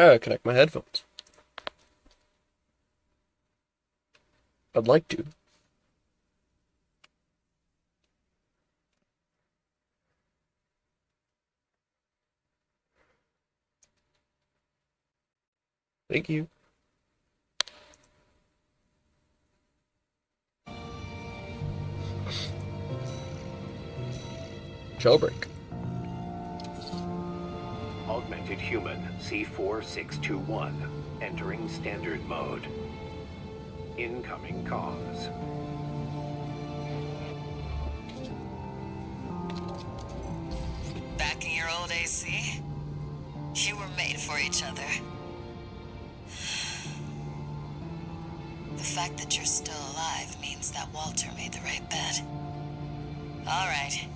Connect my headphones. I'd like to. Thank you. Jailbreak. Augmented human C4621 entering standard mode. Incoming comms. Back in your old AC? You were made for each other. The fact that you're still alive means that Walter made the right bet. All right.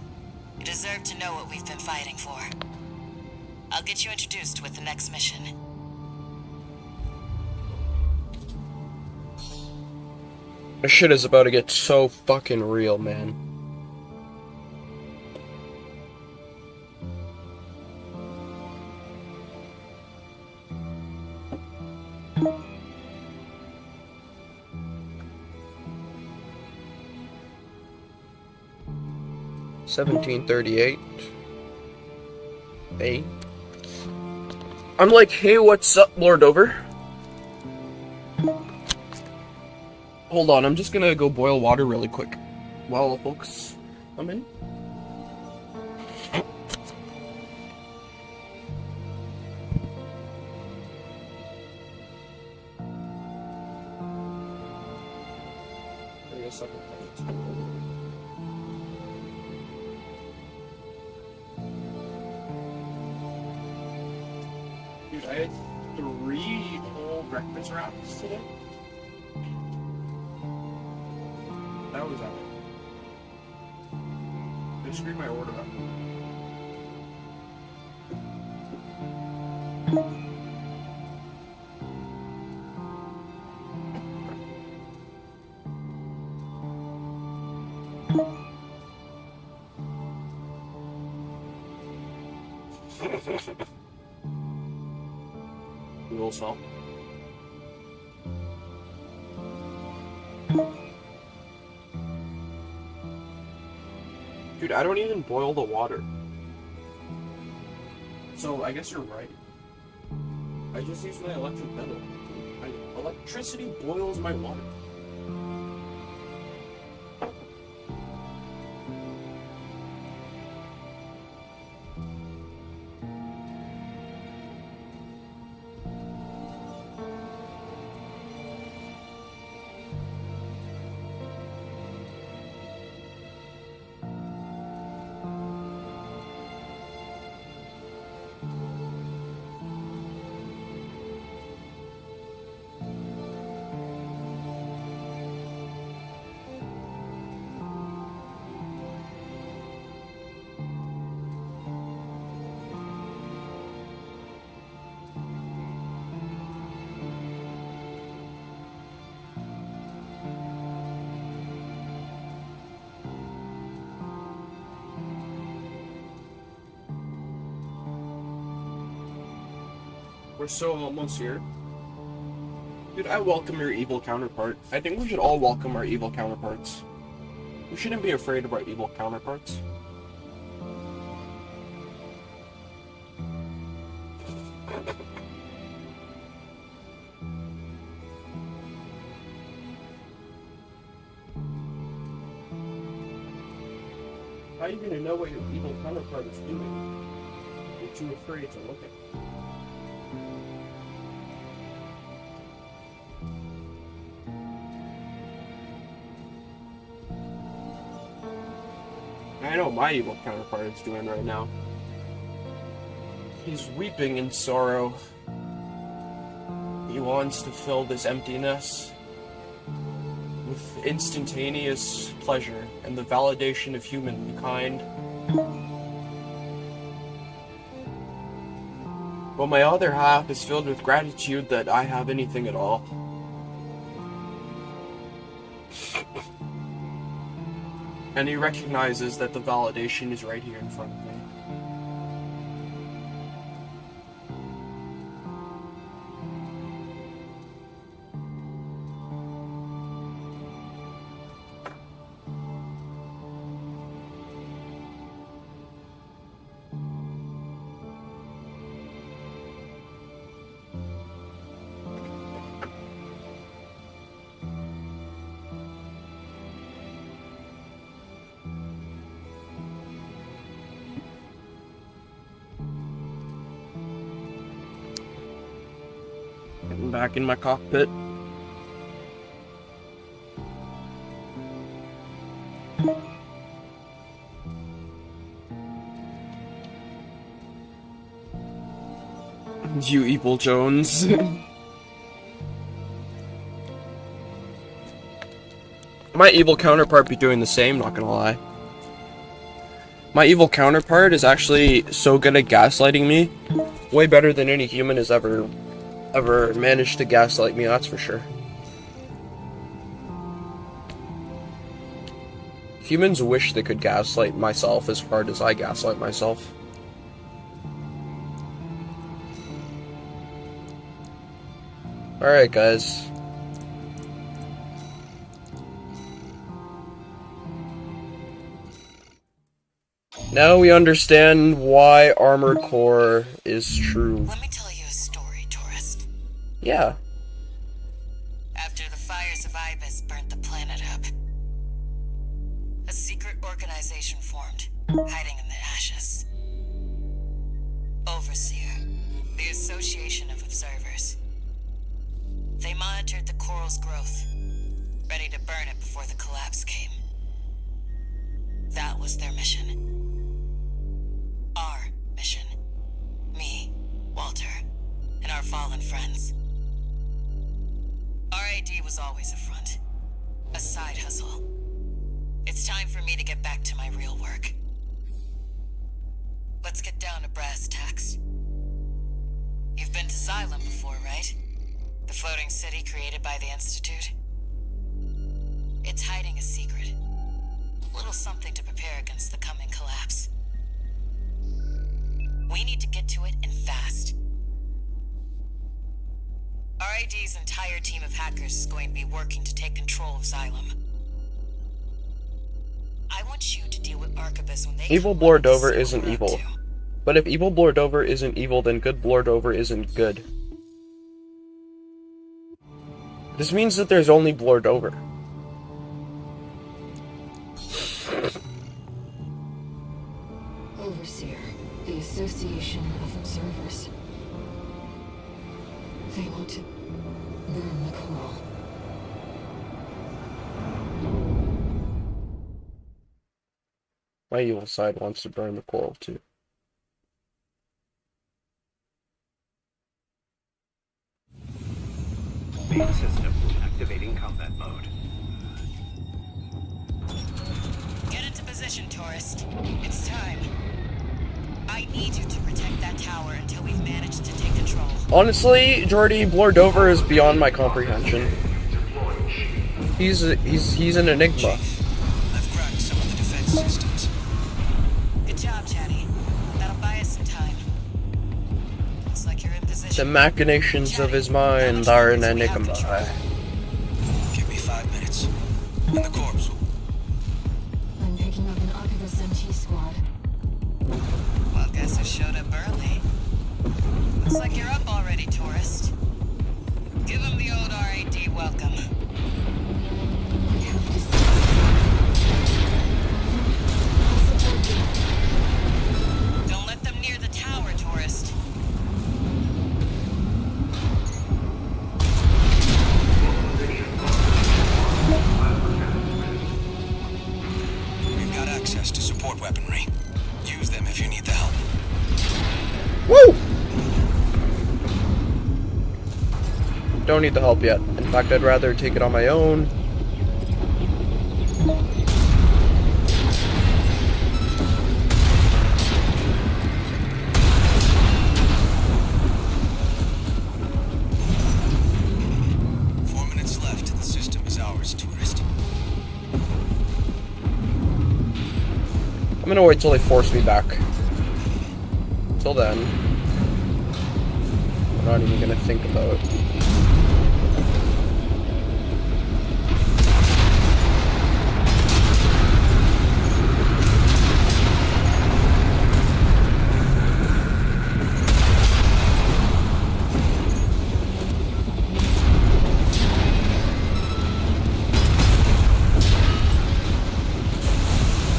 You deserve to know what we've been fighting for. I'll get you introduced with the next mission. This shit is about to get so fucking real, man. $17.38. Hey. I'm like, hey, what's up, Lord Over? Hold on, I'm just gonna go boil water really quick while folks come in. Give me a second. Dude, I had 3 whole breakfast wraps today. That was out. They screwed my order up. A little salt. Dude, I don't even boil the water. So, I guess you're right. I just use my electric kettle. Electricity boils my water. We're so almost here. Dude, I welcome your evil counterpart. I think we should all welcome our evil counterparts. We shouldn't be afraid of our evil counterparts. How are you gonna know what your evil counterpart is doing? You're too afraid to look at it. I know what my evil counterpart is doing right now. He's weeping in sorrow. He wants to fill this emptiness with instantaneous pleasure and the validation of humankind. But my other half is filled with gratitude that I have anything at all. And he recognizes that the validation is right here in front of me. back in my cockpit. You evil Jones. My evil counterpart be doing the same, not gonna lie. My evil counterpart is actually so good at gaslighting me. Way better than any human has ever managed to gaslight me, that's for sure. Humans wish they could gaslight myself as hard as I gaslight myself. Alright, guys. Now we understand why Armored Core is true. Let me tell you a story, tourist. Yeah. After the fires of Ibis burnt the planet up, a secret organization formed, hiding in the ashes. Overseer, the Association of Observers. They monitored the coral's growth, ready to burn it before the collapse came. That was their mission. Our mission. Me, Walter, and our fallen friends. RAD was always a front. A side hustle. It's time for me to get back to my real work. Let's get down to brass tacks. You've been to Xylem before, right? The floating city created by the Institute? It's hiding a secret. A little something to prepare against the coming collapse. We need to get to it, and fast. RAD's entire team of hackers is going to be working to take control of Xylem. I want you to deal with Arquebus when they Evil Blordover isn't evil. But if evil Blordover isn't evil, then good Blordover isn't good. This means that there's only Blordover. Overseer, the Association of Observers. They want to burn the coral. My evil side wants to burn the coral too. Main system activating combat mode. Get into position, tourist. It's time. I need you to protect that tower until we've managed to take control. Honestly, Jordy, Blordover is beyond my comprehension. He's an enigma. I've cracked some of the defense systems. Good job, Chatty. That'll buy us some time. Looks like you're in position. The machinations of his mind are an enigma. Give me 5 minutes. And the corpse will... I'm picking up an Arquebus MT squad. Well, guess who showed up early? Looks like you're up already, tourist. Give him the old RAD welcome. I have to see. I'll support you. Don't let them near the tower, tourist. We've got access to support weaponry. Use them if you need the help. Woo! Don't need the help yet. In fact, I'd rather take it on my own. Four minutes left. The system is ours, tourist. I'm gonna wait till they force me back. Till then, I'm not even gonna think about it.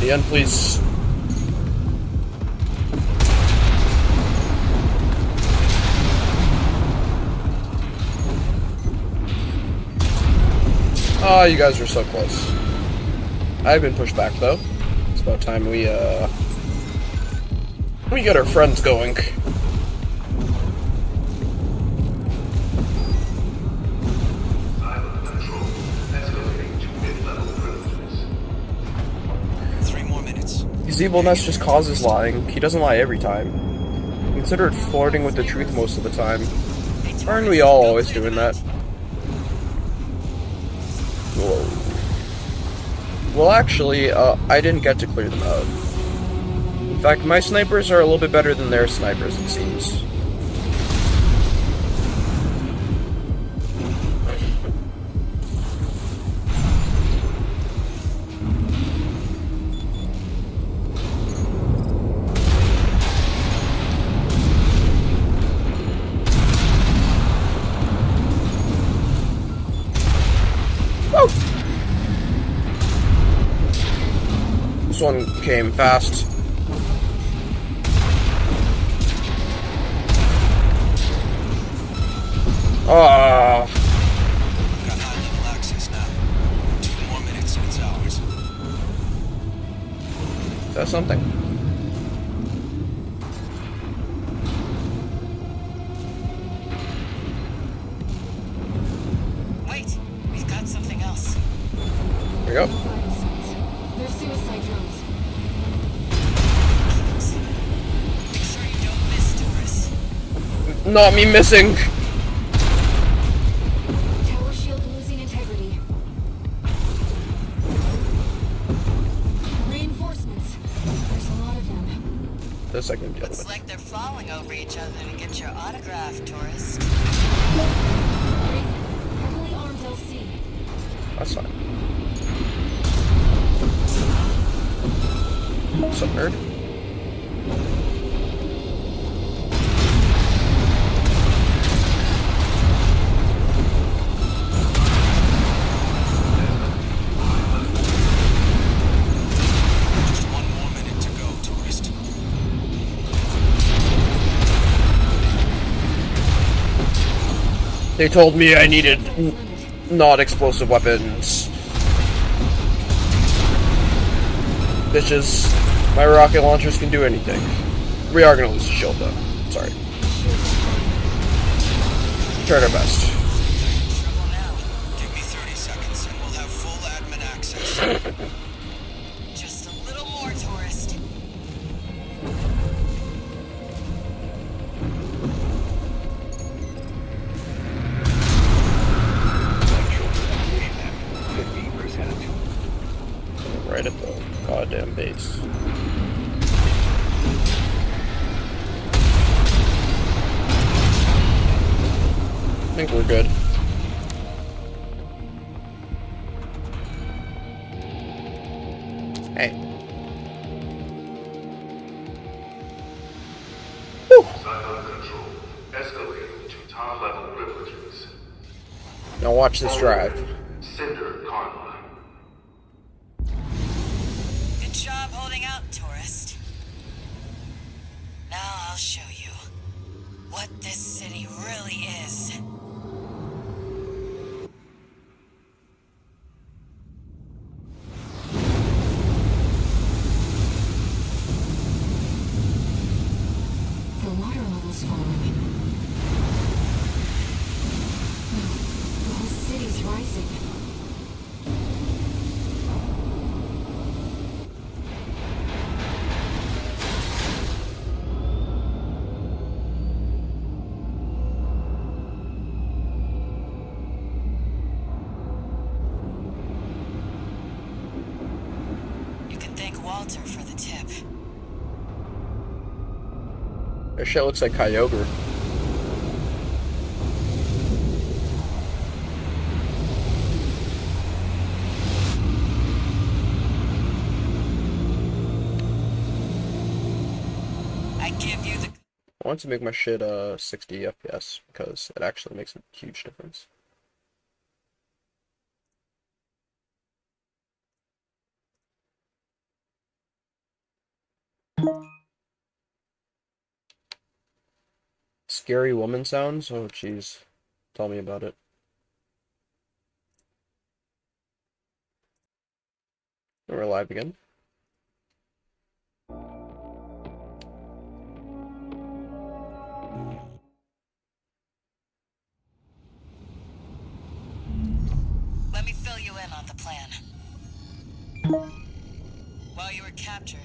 The end, please. Oh, you guys are so close. I've been pushed back though. It's about time we get our friends going. His evilness just causes lying. He doesn't lie every time. Consider it flirting with the truth most of the time. Aren't we all always doing that? Whoa. Well, actually, I didn't get to clear them out. In fact, my snipers are a little bit better than their snipers, it seems. This one came fast. Ah. Got high-level access now. 2 more minutes and it's ours. Is that something? Wait, we've got something else. There we go. Vital signs. They're suicide drones. Make sure you don't miss, Taurus. Not me missing. Tower shield losing integrity. Reinforcements. There's a lot of them. This I can deal Looks with. like they're falling over each other to get your autograph, Taurus. Heavily armed LC. That's fine. What's up, nerd? Just 1 more minute to go, tourist. They told me I needed not explosive weapons. Bitches, my rocket launchers can do anything. We are gonna lose the shield though. Sorry. Tried our best. Trouble now. Give me 30 seconds and we'll have full admin access. Just a little more, Taurus. Right at the goddamn base. I think we're good. Hey. Whew. Silo control. Escalating to top level privileges. Now watch this drive. Cinder Karma. Good job holding out, Taurus. Now I'll show you what this city really is. The water level's falling. No, the whole city's rising. You can thank Walter for the tip. This shit looks like Kyogre. I give you the... I want to make my shit 60 FPS because it actually makes a huge difference. Scary woman sounds? Oh jeez. Tell me about it. We're live again. Let me fill you in on the plan. While you were captured,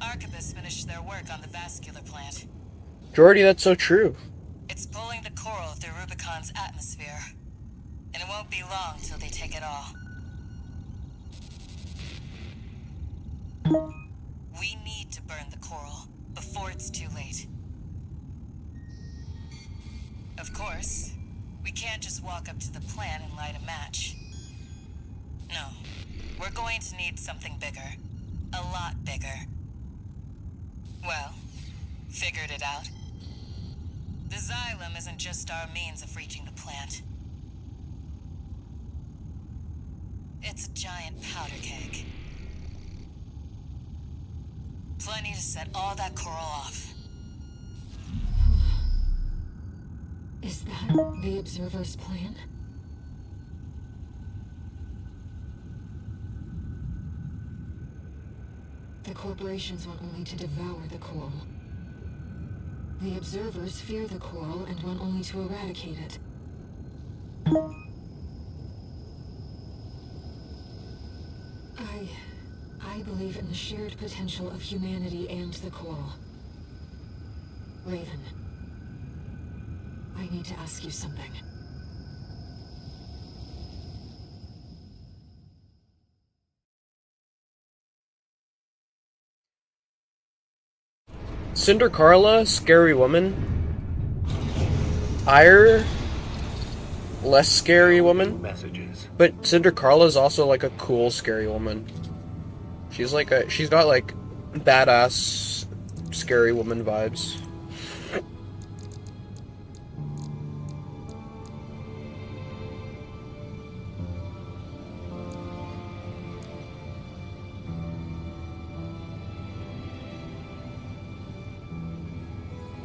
Arquebus finished their work on the vascular plant. Jordy, that's so true. It's pulling the coral through Rubicon's atmosphere. And it won't be long till they take it all. We need to burn the coral before it's too late. Of course, we can't just walk up to the plant and light a match. No, we're going to need something bigger. A lot bigger. Well, figured it out. The xylem isn't just our means of reaching the plant. It's a giant powder keg. Plenty to set all that coral off. Is that the Observer's plan? The corporations want only to devour the coral. The Observers fear the coral and want only to eradicate it. I believe in the shared potential of humanity and the coral. Raven, I need to ask you something. Cinder Carla, scary woman. Ire, less scary woman. Messages. But Cinder Carla's also like a cool, scary woman. She's got like badass, scary woman vibes.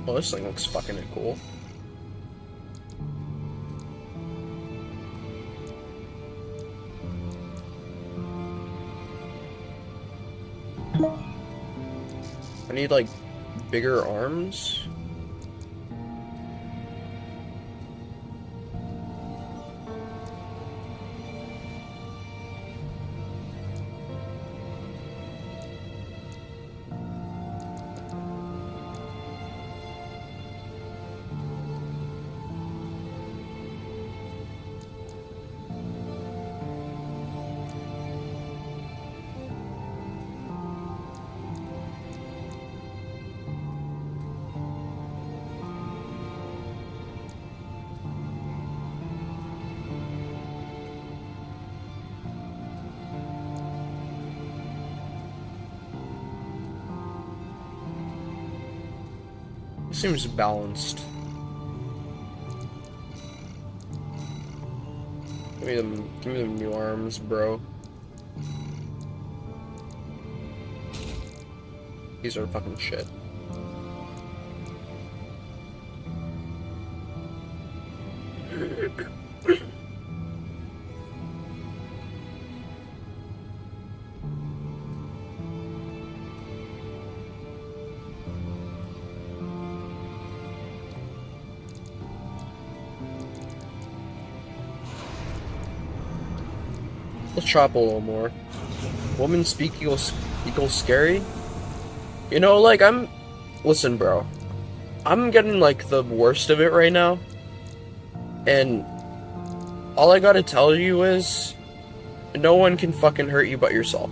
Well, this thing looks fucking cool. I need, like, bigger arms. Seems balanced. Give me them new arms, bro. These are fucking shit. Let's chop a little more. Woman speak equals scary? You know, like, listen, bro. I'm getting, like, the worst of it right now. And all I gotta tell you is, no one can fucking hurt you but yourself.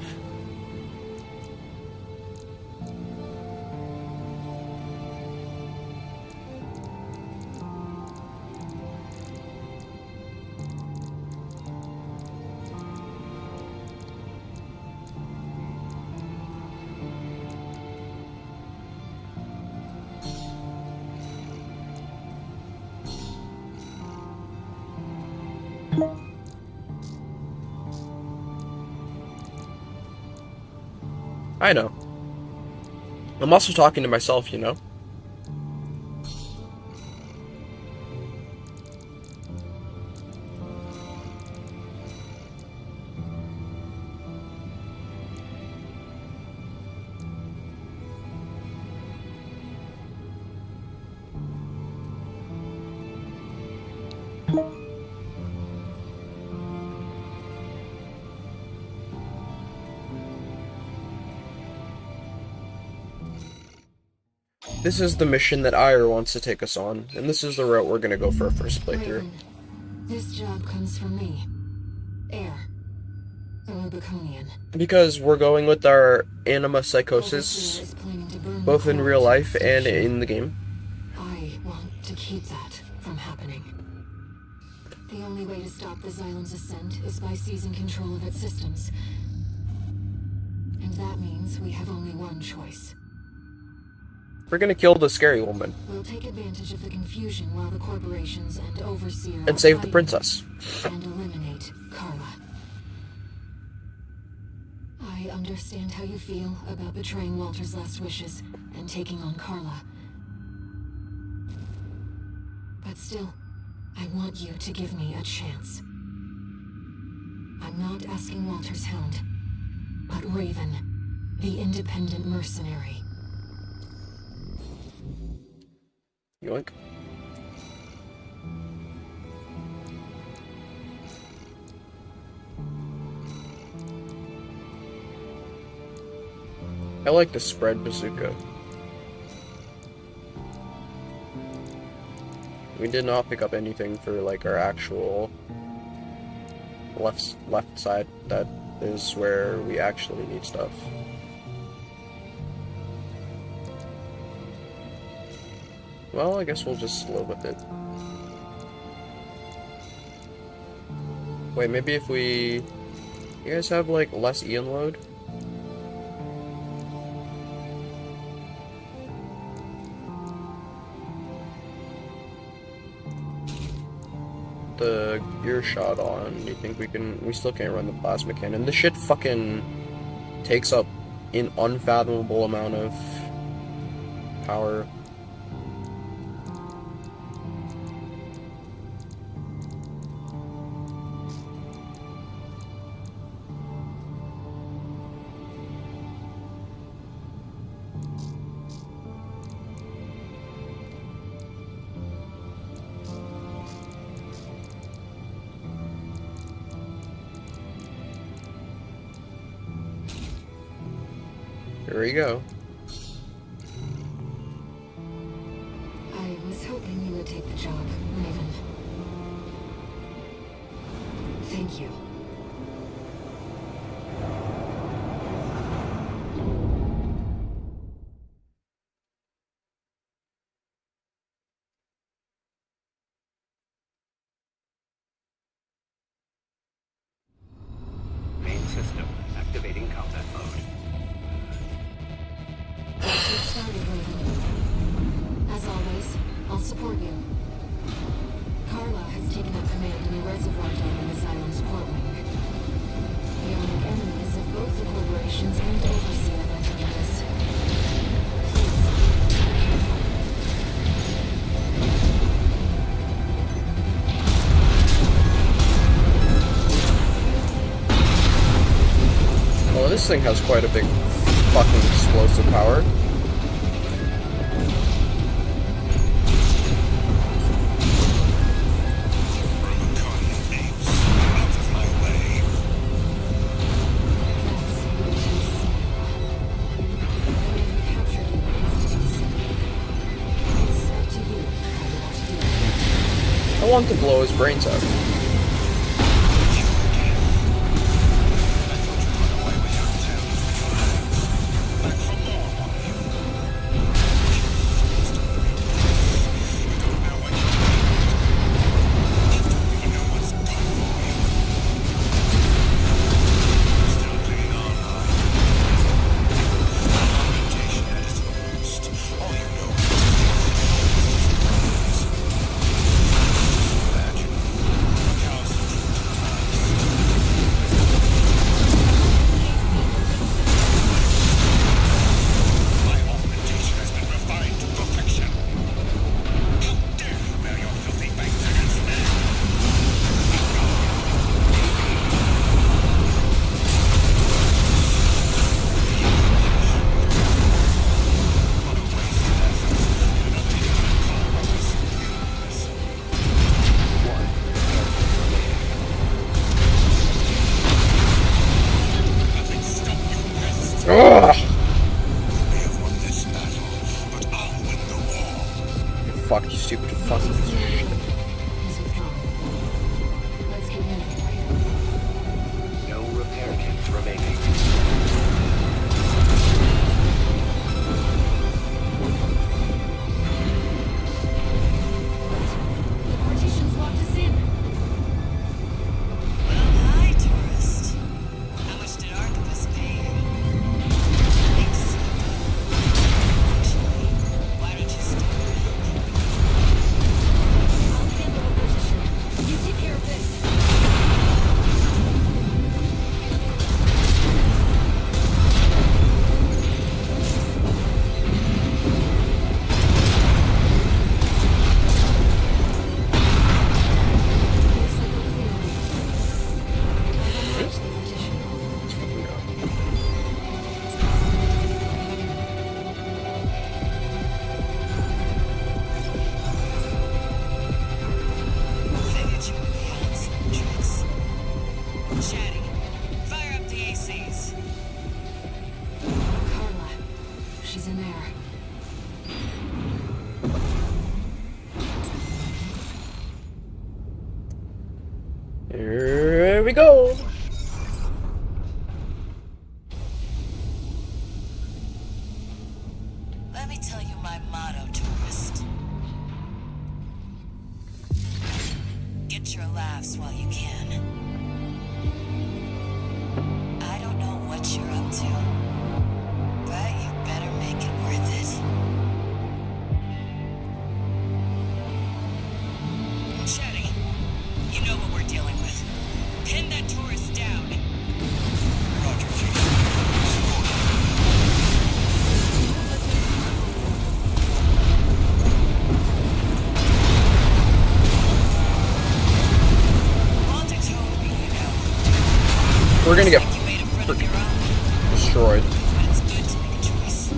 I know. I'm also talking to myself, you know? This is the mission that Ire wants to take us on, and this is the route we're gonna go for our first playthrough. Raven, this job comes from me. Air. A Rubiconian. Because we're going with our anima Overseer psychosis, is planning to burn both the in core real to life and extinction. in the game. I want to keep that from happening. The only way to stop the Xylem's ascent is by seizing control of its systems. And that means we have only one choice. We're gonna kill the scary woman We'll take advantage of the confusion while the corporations and Overseer and are save the fighting, princess. and eliminate Carla. I understand how you feel about betraying Walter's last wishes and taking on Carla. But still, I want you to give me a chance. I'm not asking Walter's hound, but Raven, the independent mercenary. Yoink. I like the spread bazooka. We did not pick up anything for like our actual left side. That is where we actually need stuff. Well, I guess we'll just live with it. Wait, maybe if we... You guys have like less Ian load? The gear shot on, do you think we still can't run the plasma cannon? This shit fucking takes up an unfathomable amount of power. Here we go. I was hoping you would take the job, Raven. Thank you. Main system activating combat mode. Let's get started, Raven. As always, I'll support you. Carla has taken up command in the reservoir dome in the Xylem's port wing. We are like enemies of both the corporations and Overseer entering this. Please, be careful. Well, this thing has quite a big fucking explosive power. Rubiconian apes, out of my way. That's what you say. We captured you in Institute City. It's up to you how you want to do it. I want to blow his brains out. fuck, you stupid fuck. He's withdrawn. Let's keep moving. No repair kits remaining. The partition's locked us in. Well, hi, tourist. How much did Arquebus pay you? Hate to see you go. Actually, why don't you stick around? I'll handle the partition. You take care of this. Looks like we're clear. Finish the partition. Figured you would be on some tricks. Chatty, fire up the ACs. Carla. She's in there. Here we go. Let me tell you my motto, tourist. Get your laughs while you can. I don't know what you're up to, but you better make it worth it. Chatty, you know what we're dealing with. Pin that tourist down. Roger, Chief. Support. Walter told me, you know. We're gonna get Like you made a friend of your own. destroyed. But it's good to make a choice.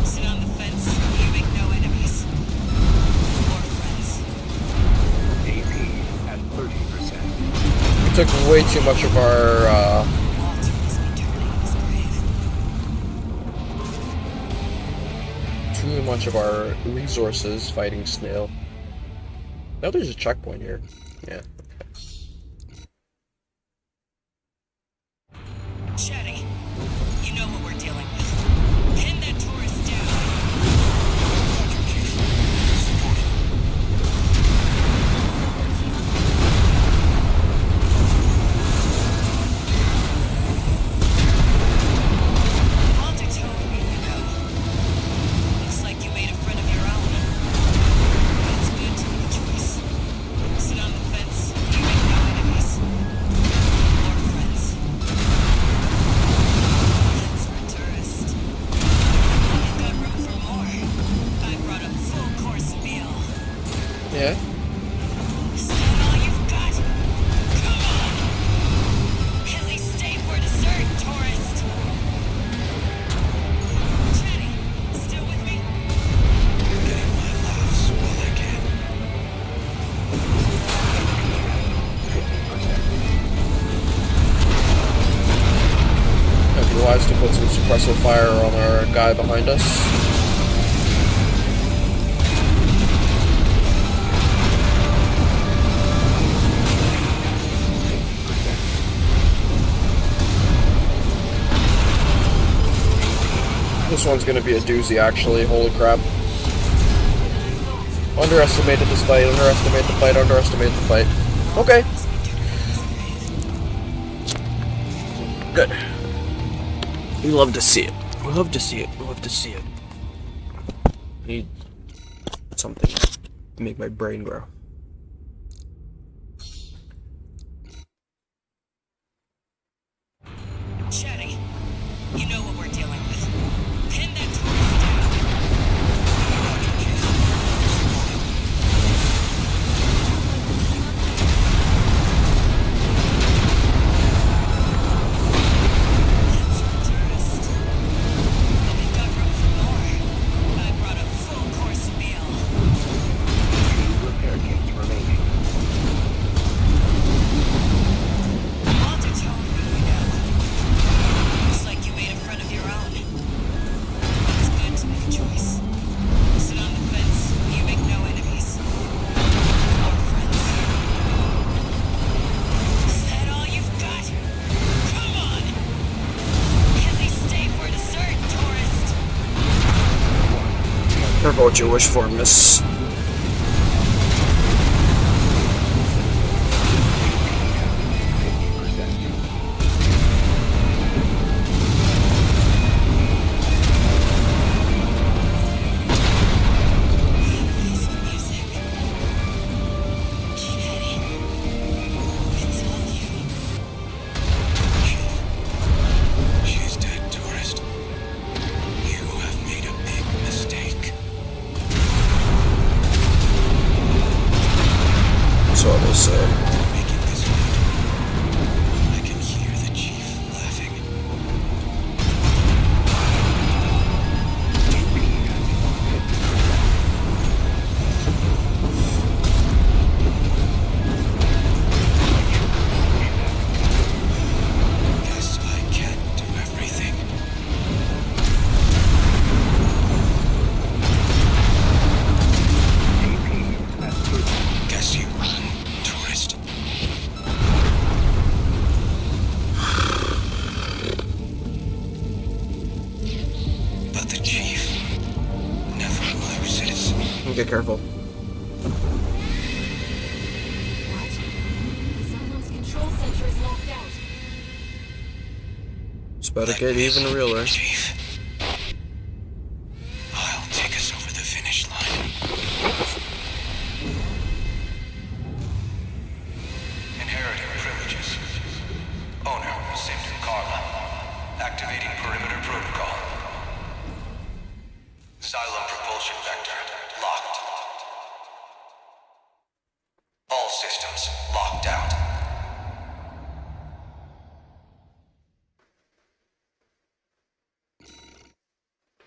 Sit on the fence, you make no enemies. Or friends. AP at 30%. We took way too much of our, Walter must be turning in his resources fighting Snail. Now there's a checkpoint here. Yeah. Chatty, you know what we're dealing with. Pin that tourist down. Roger, Chief. Support. Walter told me, you know. Looks like you made a friend of your own. But it's good to make a choice. Sit on the fence, you make no enemies. Or friends. That's for tourist. You've got room for more. I brought a full course meal. Yeah. Is that all you've got? Come on! At least stay for dessert, tourist! Chatty, still with me? Getting my laughs while I can. 50%. It'd be wise to put some suppressive fire on our guy behind us. This one's gonna be a doozy, actually. Holy crap. Underestimated this fight, underestimate the fight, underestimate the fight. Okay. Good. We love to see it. We love to see it. We love to see it. Need something to make my brain grow. Chatty, you know what we're dealing with. Pin that tourist down. Roger, Chief. That's for tourist. But we've got room for more. I brought a full course meal. Repair kit Careful what you wish for, miss. She's dead, tourist. You have made a big mistake. That's what they say. You're making this good. I can hear the chief laughing. Guess I can't do everything. AP at 30. Guess you won, tourist. But the chief never loses. Get careful. What? Xylem's control center is locked out. It's about to get even realer. Chief, I'll take us over the finish line. Inheriting privileges. Owner, Satan Carla. Activating perimeter protocol. Xylem propulsion vector locked. All systems locked out.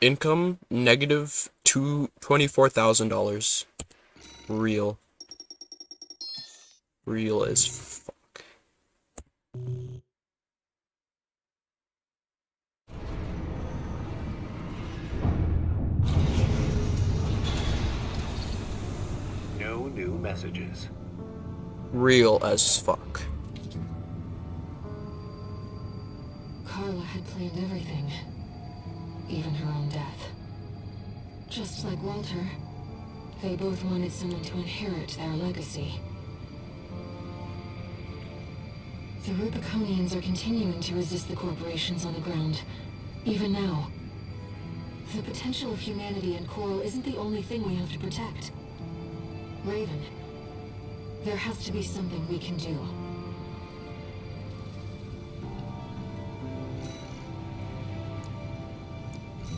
Income negative $24,000. Real. Real as fuck. No new messages. Real as fuck. Carla had planned everything. Even her own death. Just like Walter, they both wanted someone to inherit their legacy. The Rubiconians are continuing to resist the corporations on the ground, even now. The potential of humanity and Coral isn't the only thing we have to protect. Raven, there has to be something we can do.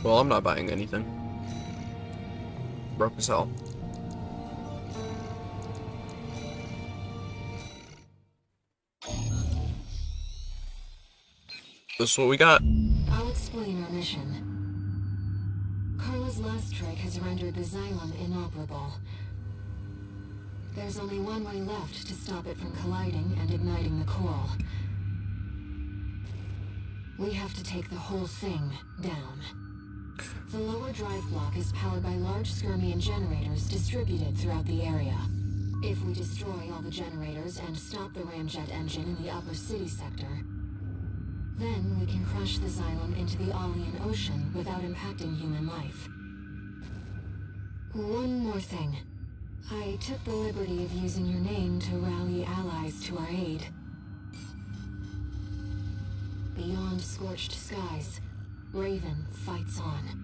Well, I'm not buying anything. Broke as hell. This is what we got. I'll explain our mission. Carla's last strike has rendered the Xylem inoperable. There's only one way left to stop it from colliding and igniting the coral. We have to take the whole thing down. The lower drive block is powered by large Skirmian generators distributed throughout the area. If we destroy all the generators and stop the ramjet engine in the upper city sector, then we can crush the Xylem into the Alien Ocean without impacting human life. One more thing. I took the liberty of using your name to rally allies to our aid. Beyond scorched skies, Raven fights on.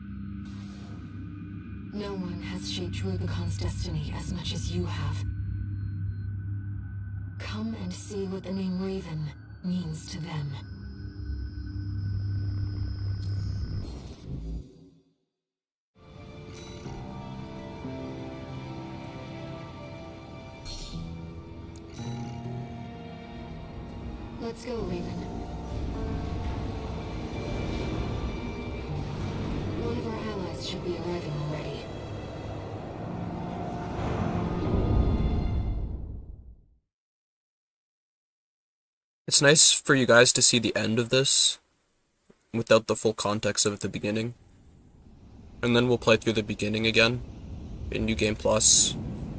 No one has shaped Rubicon's destiny as much as you have. Come and see what the name Raven means to them. Let's go, Raven. One of our allies should be arriving already. It's nice for you guys to see the end of this without the full context of the beginning. And then we'll play through the beginning again in New Game Plus.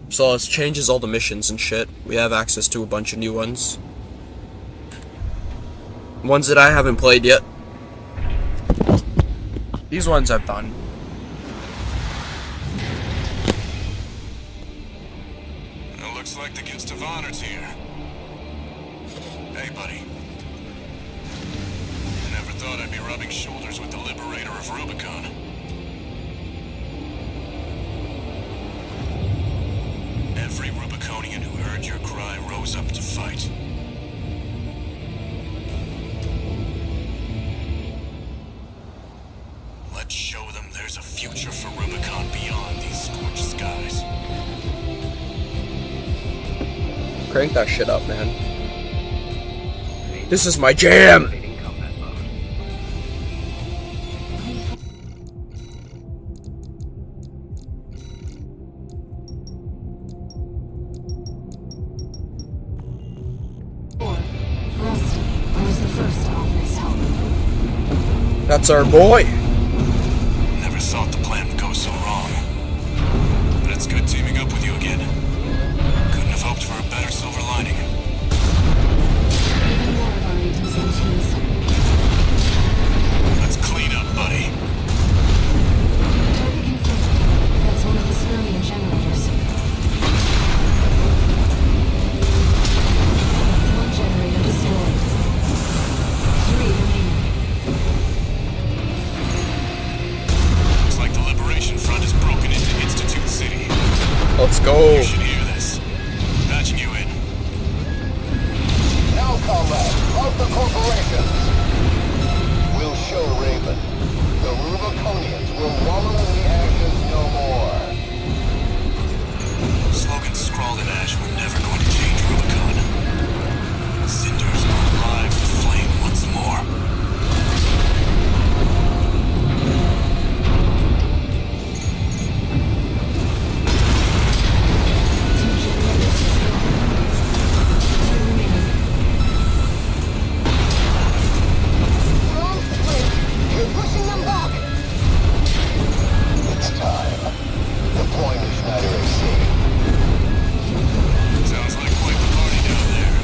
So it changes all the missions and shit. We have access to a bunch of new ones. Ones that I haven't played yet. These ones I've done. Looks like the guest of honor's here. Hey, buddy. I never thought I'd be rubbing shoulders with the liberator of Rubicon. Every Rubiconian who heard your cry rose up to fight. Let's show them there's a future for Rubicon beyond these scorched skies. Crank that shit up, man. This is my jam! Activating combat mode. Rusty was the first to offer his help. That's our boy! Never thought the plan would go so wrong. But it's good teaming up with you again. Couldn't have hoped for a better silver lining. Even more of our agents and teams. Let's clean up, buddy. Target confirmed. That's one of the Skirmian generators. One generator destroyed. 3 remaining. Looks like the Liberation Front has broken into Institute City. Let's go! You should hear this. Patching you in. Now, comrades, of the corporations, we'll show Raven. The Rubiconians will wallow in the ashes no more. Slogans scrawled in ash were never going to change Rubicon. Cinders are alive with flame once more. Two generators destroyed. 2 remaining. Thrones split. Keep pushing them back. It's time. Deploy the Schneider AC. Sounds like quite the party down there.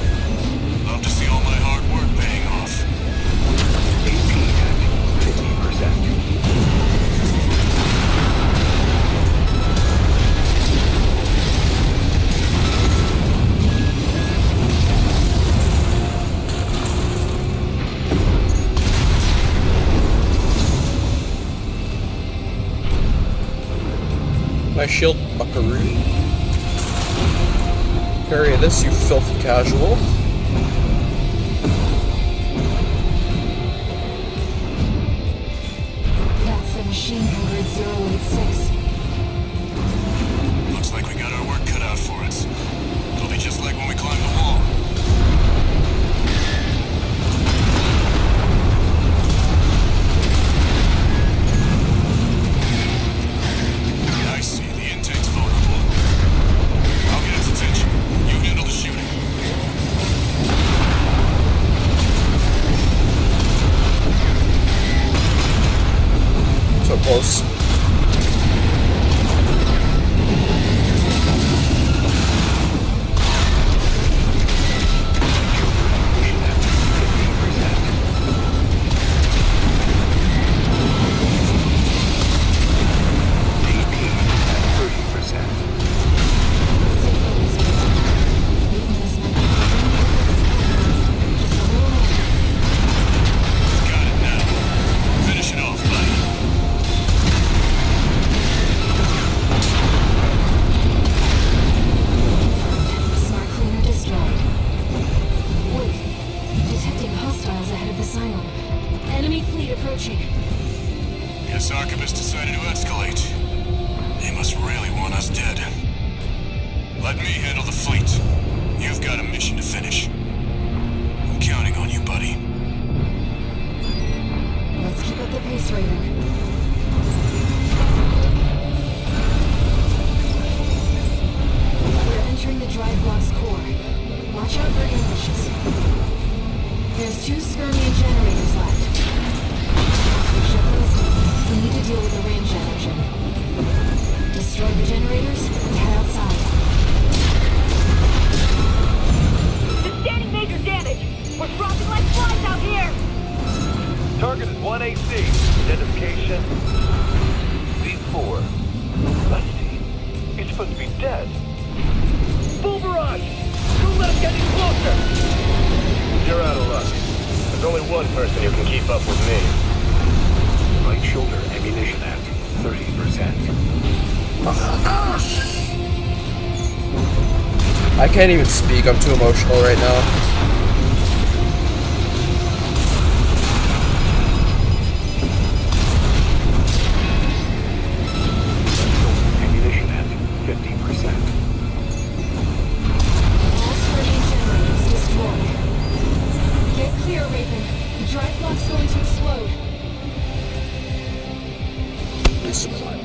Love to see all my hard work paying off. AP at 50%. My shield, buckaroo. Carry this, you filthy casual. That's the machine from grid 086. Looks like we got our work cut out for us. It'll be just like when we climbed the wall. I see. The intake's vulnerable. I'll get its attention. You handle the shooting. So close. AP at 30%. Stay focused. Weakness might be just a little more. Got it now. Finish it off, buddy. Smart cleaner destroyed. Wait. Detecting hostiles ahead of the silo. Enemy fleet approaching. Guess Archivist decided to escalate. They must really want us dead. Let me handle the fleet. You've got a mission to finish. I'm counting on you, buddy. Let's keep up the pace, Raven. We're entering the drive block's core. Watch out for ambushes. There's 2 Skirmian generators left. Once we shut those, we need to deal with the ramjet engine. Destroy the generators and head outside. Sustaining major damage! We're dropping like flies out here! Target is 1AC. Identification C4. Rusty. He's supposed to be dead. Full barrage! Don't let him get any closer! You're out of luck. There's only one person who can keep up with me. Right shoulder ammunition at 30%. I can't even speak. I'm too emotional right now. Ammunition at 50%. All swarming generators destroyed. Get clear, Raven. The drive block's going to explode. Resupply.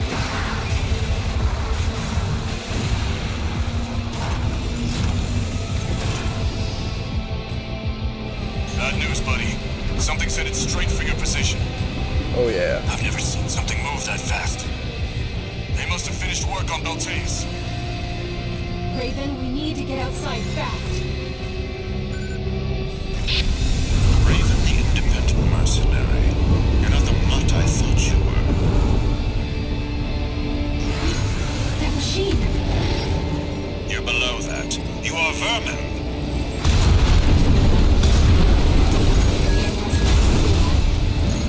Bad news, buddy. Something said it's straight for your position. Oh yeah. I've never seen something move that fast. They must have finished work on Beltaze. Raven, we need to get outside fast. Raven the independent mercenary. You're not the mutt I thought you were. That machine. You're below that. You are vermin.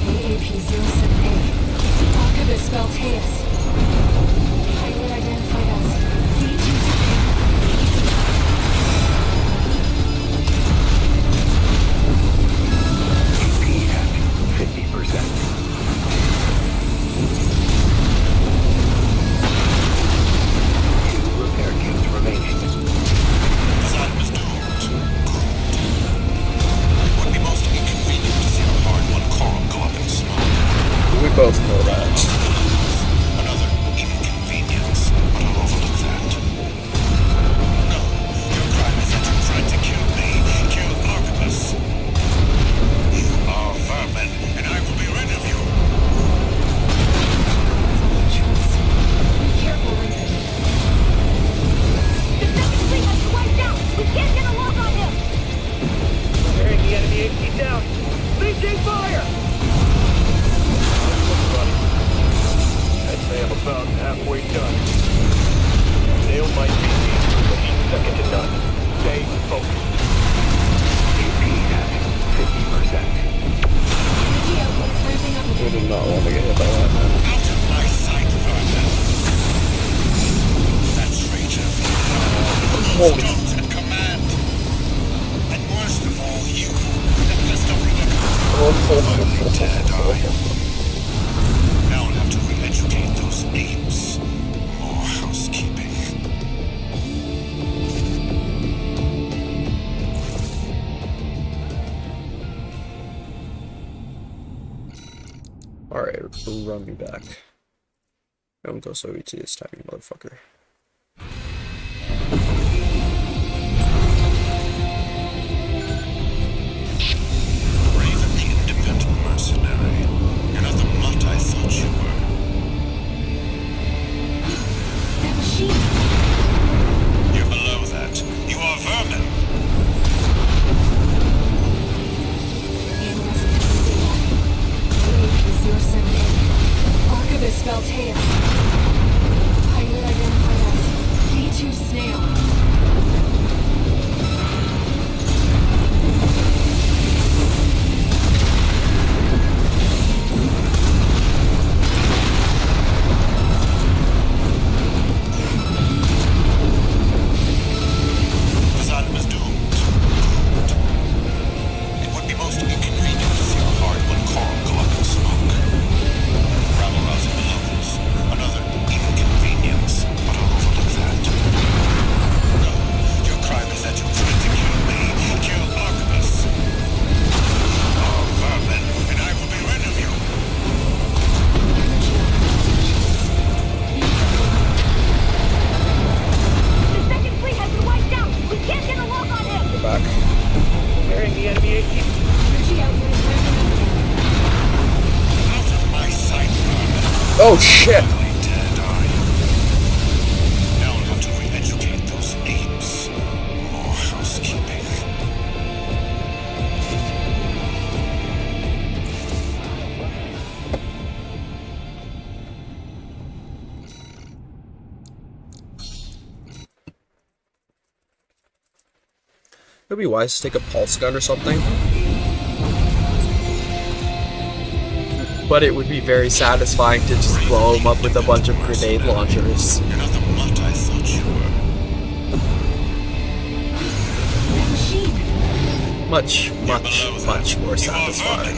AAP-07A. Archivist Beltaeus. Pilot identified as V2. AP at 50%. Two repair kits remaining. This item is doomed. It would be most inconvenient to see a hard-won coral go up in smoke. We both know that. Another inconvenience, but I'll overlook that. No, your crime is that you tried to kill me, kill Archibus. You are vermin, and I will be rid of you. Be careful, Raven. The second fleet has been wiped out! We can't get a lock on him! Tearing the enemy AC down! Leeching fire! I'd say I'm about halfway done. Nail my PC, but he's second to none. Stay focused. AP at 50%. Energy output's ramping up I again. did not want to get hit by that, man. Out of my sight, vermin. That traitor Holy stones at command. And worst of all, you, the best of Rebecca. Dead, are you? Now I'll have to re-educate those apes. More housekeeping. Alright, run me back. Don't go so easy this time, you motherfucker. Raven the independent mercenary. You're not the mutt I thought you were. That machine. You're below that. You are vermin. AAP-07A. Archivist Beltaeus. Pilot identified as V2 Snail. This item is doomed. It would be most inconvenient to see a hard-won coral go up in smoke. Rabble-rousing the locals. Another inconvenience, but I'll overlook that. No, your crime is that you tried to kill me, kill Archibus. You are vermin, and I will be rid of you. The second fleet has been wiped out! We can't get a lock on him! Go back. Tearing the enemy AC. Energy output is ramping up again. Out of my sight, vermin. Oh shit! Finally dead, are you? Now I'll have to re-educate those apes. More housekeeping. It'd be wise to take a pulse gun or something. But it would be very satisfying to just blow him up with a bunch of grenade launchers. You're not the mutt I thought you were. Much more satisfying.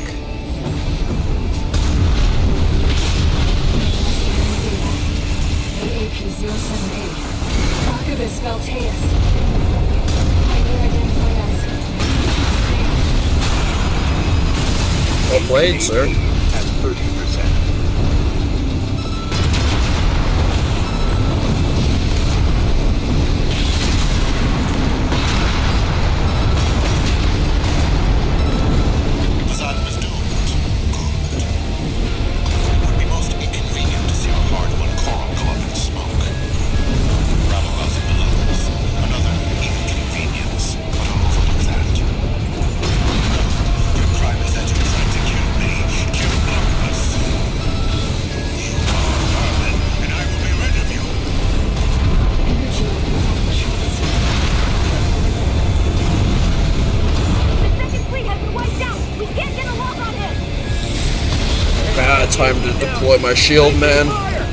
AAP-078. Archivist Valteus. Kindly identify us. Well played, sir. At 30%. The sun was doomed. Good. It would be most inconvenient to see our hard-won coral go up in smoke. Rabble-rousing belows. Another inconvenience, but I'll overlook that. No, your crime is that you tried to kill me. Kill Octopus. You are vermin, and I will be rid of you. Energy levels on the charts. The second fleet has been wiped out! We can't get a lock on him! Bad time to deploy my shield, man. Fire!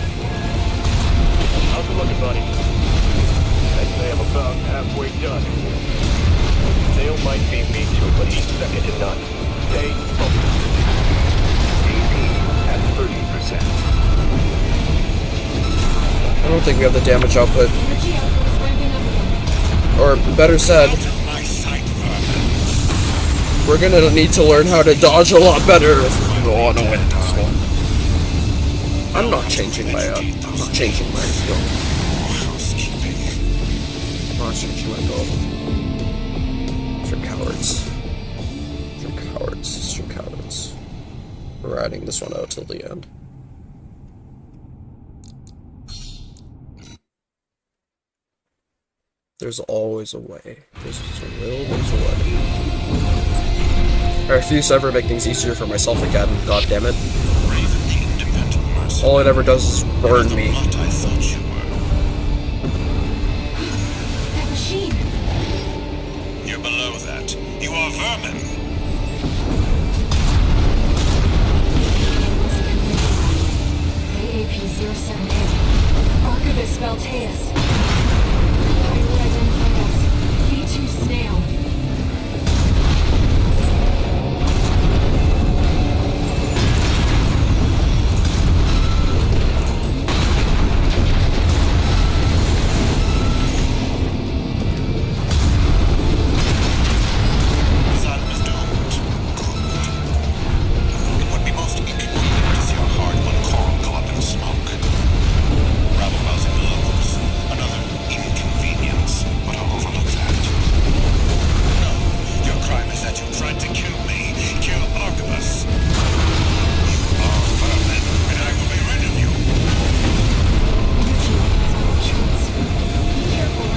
How's it looking, buddy? I'd say I'm about halfway done. Dale might be me too, but he's second to none. Stay focused. AP at 30%. I don't think we have the damage output. Energy output is ramping up again. Or better said, Out of my sight, vermin. we're gonna need to learn how to dodge a lot better if we want to win this one. I'm not changing my skill. Housekeeping. I'm not changing my goal. For cowards. For cowards. We're riding this one out till the end. There's always a way. There's a way. I refuse to ever make things easier for myself again, god damn it. Raven the independent mercenary. All it ever does is burn me. Mutt I thought you were. That machine. You're below that. You are vermin. AAP-078. Archivist Valteus. Kindly identify us. V2 Snail. The sun is doomed. Good. It would be most inconvenient to see our hard-won coral go up in smoke. Rabble-rousing belows. Another inconvenience, but I'll overlook that. No, your crime is that you tried to kill me. Kill Archibus. You are vermin, and I will be rid of you. Energy levels on the charts. Careful.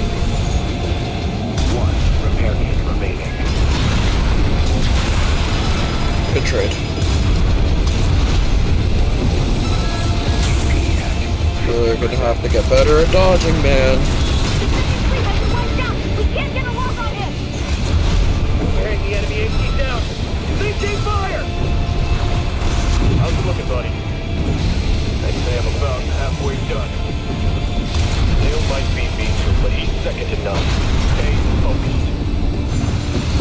One repair kit remaining. Good trade. We're gonna have to get better at dodging, man. The second fleet has been wiped out! We can't get a lock on him! Tearing the enemy AC down. Leaching fire! How's it looking, buddy? I'd say I'm about halfway done. Dale might be me too, but he's second to none. Stay focused.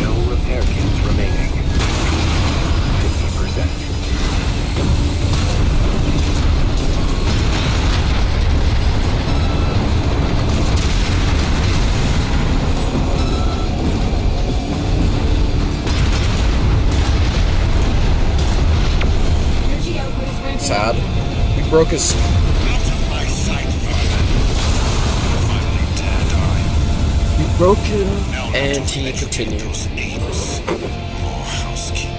No repair kits remaining. 50%. Energy output is ramping Sad. up. We broke his. Out of my sight, vermin. Finally dead, are you? We broke him, Now and don't he educate continued. those apes. More housekeeping.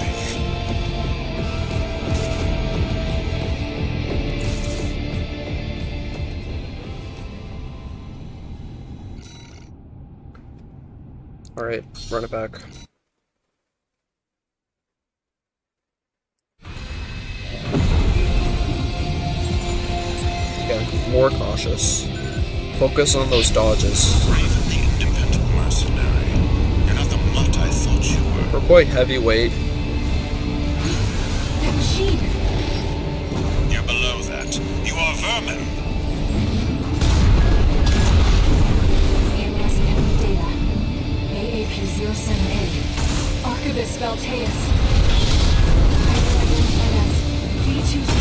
Alright, run it back. Again, more cautious. Focus on those dodges. Raven the independent mercenary. You're not the quite heavyweight. That machine! You're below that. You are vermin. Analyzing enemy data. AAP-07A. Archivist Valteus. Identified as V2C.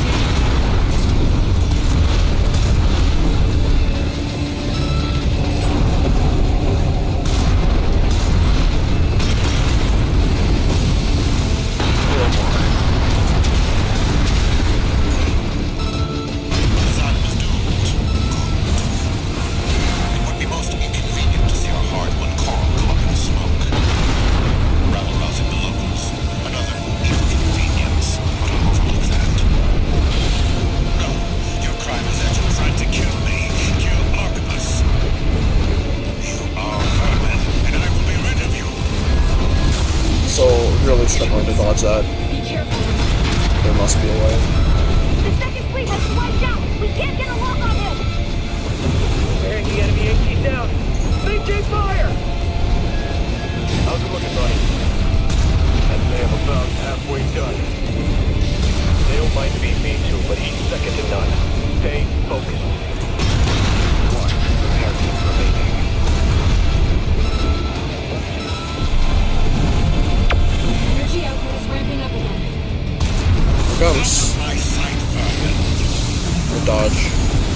Really struggling to dodge that. Be careful. There must be a way. The second fleet has been wiped out. We can't get a lock on him. Preparing the enemy AT down. Maintain fire! How's it looking, buddy? I'd say I'm about halfway done. They don't mind being me too, but he's second to none. Stay focused. 1 repair kit remaining. Energy output is ramping up again. Here comes. My sight, vermin. The dodge.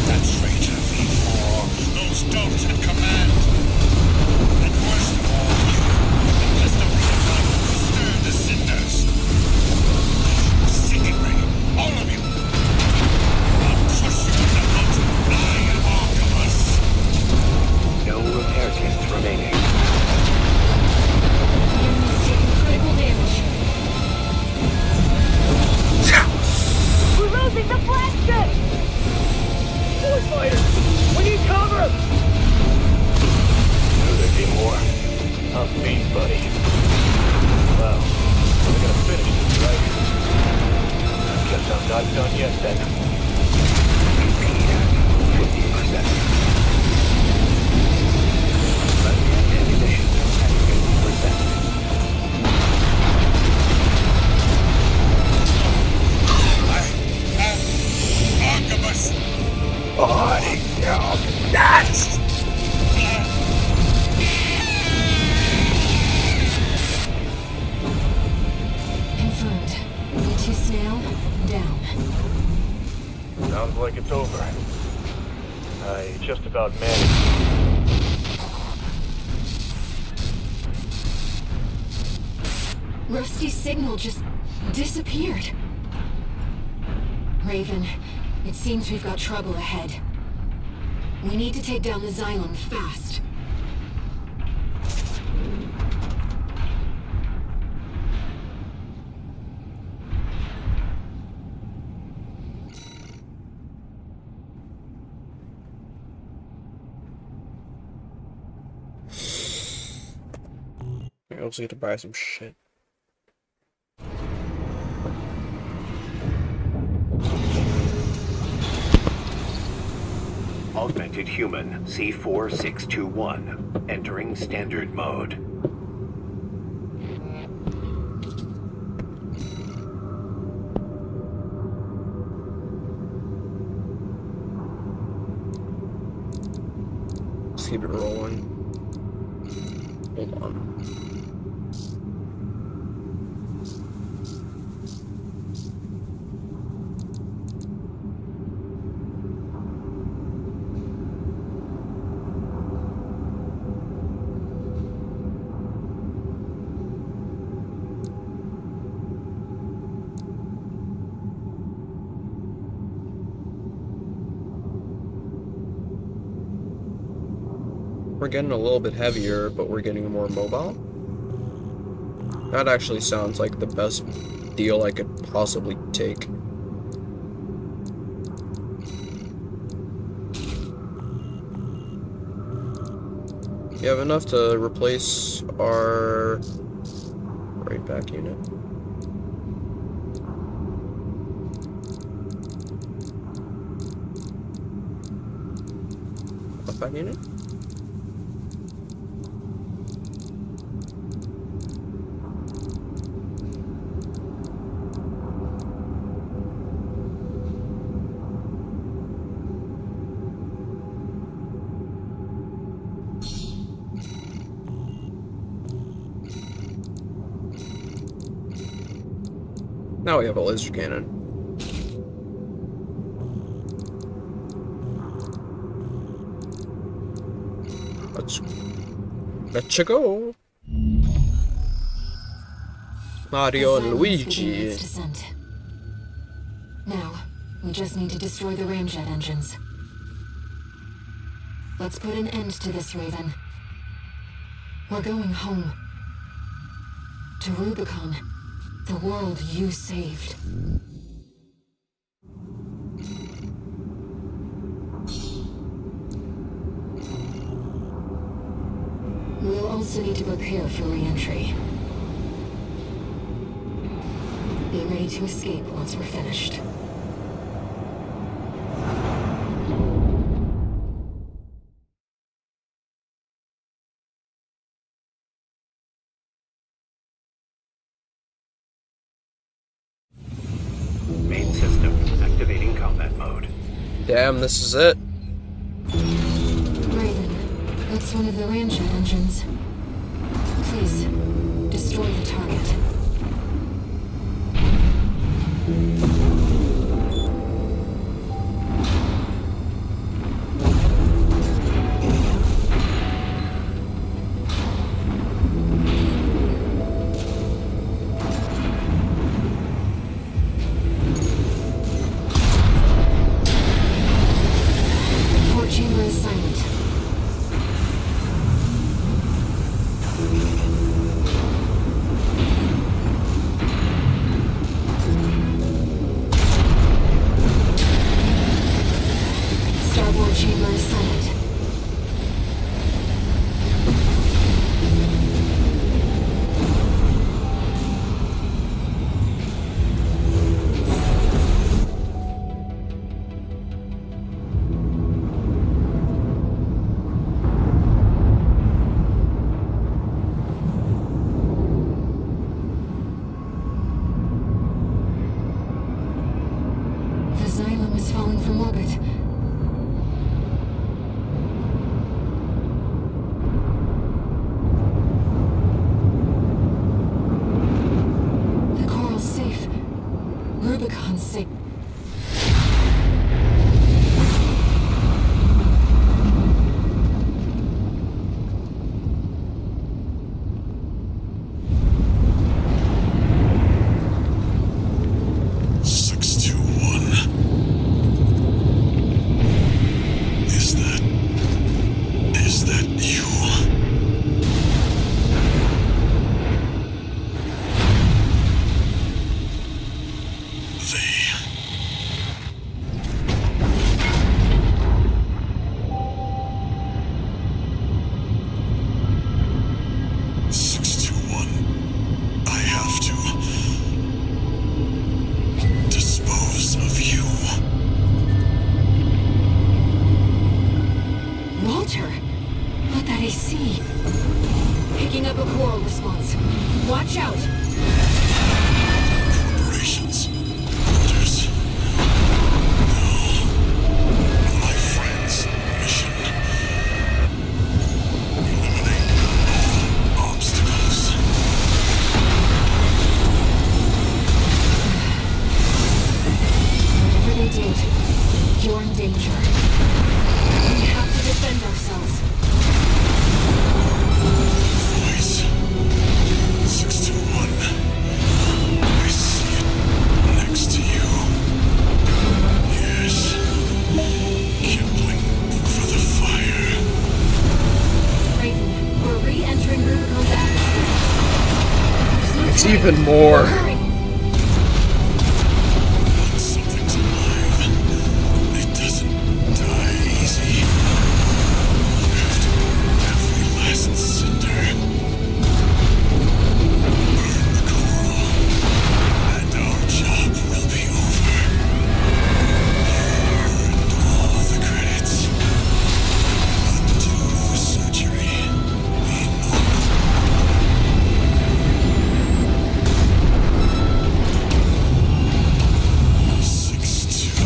That traitor V4. Those dogs at command. And worst of all, you. The best of the above. Stir the cinders. Sickenry. All of you. I'll crush you in the throat. I am Archivus. No repair kits remaining. The enemy's taking critical damage. We're losing the flagship. Boy fighters! We need cover! Knew there'd be more. I'm beat, buddy. Well, we're gonna finish this, right? Guess I'm not done yet, then. Repeat at 50%. Left-hand ammunition at 50%. Archivus. Body down. That's Confirmed. V2 snail, down. Sounds like it's over. I just about managed. Rusty's signal just disappeared. Raven, it seems we've got trouble ahead. We need to take down the Xylem fast. I also get to buy some shit. Augmented Human C4621. Entering standard mode. Let's keep it rolling. Hold on. We're getting a little bit heavier, but we're getting more mobile. That actually sounds like the best deal I could possibly take. You have enough to replace our right back unit. Left back unit? Now we have a laser cannon. Let's go. Mario and Asylum is beginning Luigi. its descent. Now, we just need to destroy the ramjet engines. Let's put an end to this, Raven. We're going home. To Rubicon. The world you saved. We'll also need to prepare for re-entry. Be ready to escape once we're finished. Main system activating combat mode. Damn, this is it. Raven, that's one of the ramjet engines. Please, destroy the target. Port chamber is silent. Starboard chamber is silent. The Xylem is falling from orbit. The coral's safe. Rubicon's safe. Six two one. Is that you? They. Six two one. I have to dispose of you. Walter! Not that AC. Picking up a coral response. Watch out! Corporations. Orders. No. My friend's mission. Eliminate all obstacles. Whatever they did, you're in danger. We have to defend ourselves. Voice. 621. I see it next to you. Yes. Kindling for the fire. Raven, we're re-entering Rubicon's atmosphere. There's no It's time. even more. Hurry! Once something's alive, it doesn't die easy. You have to burn every last cinder. Burn the coral, and our job will be over. You earned all the credits. Undo the surgery. We know. Six two.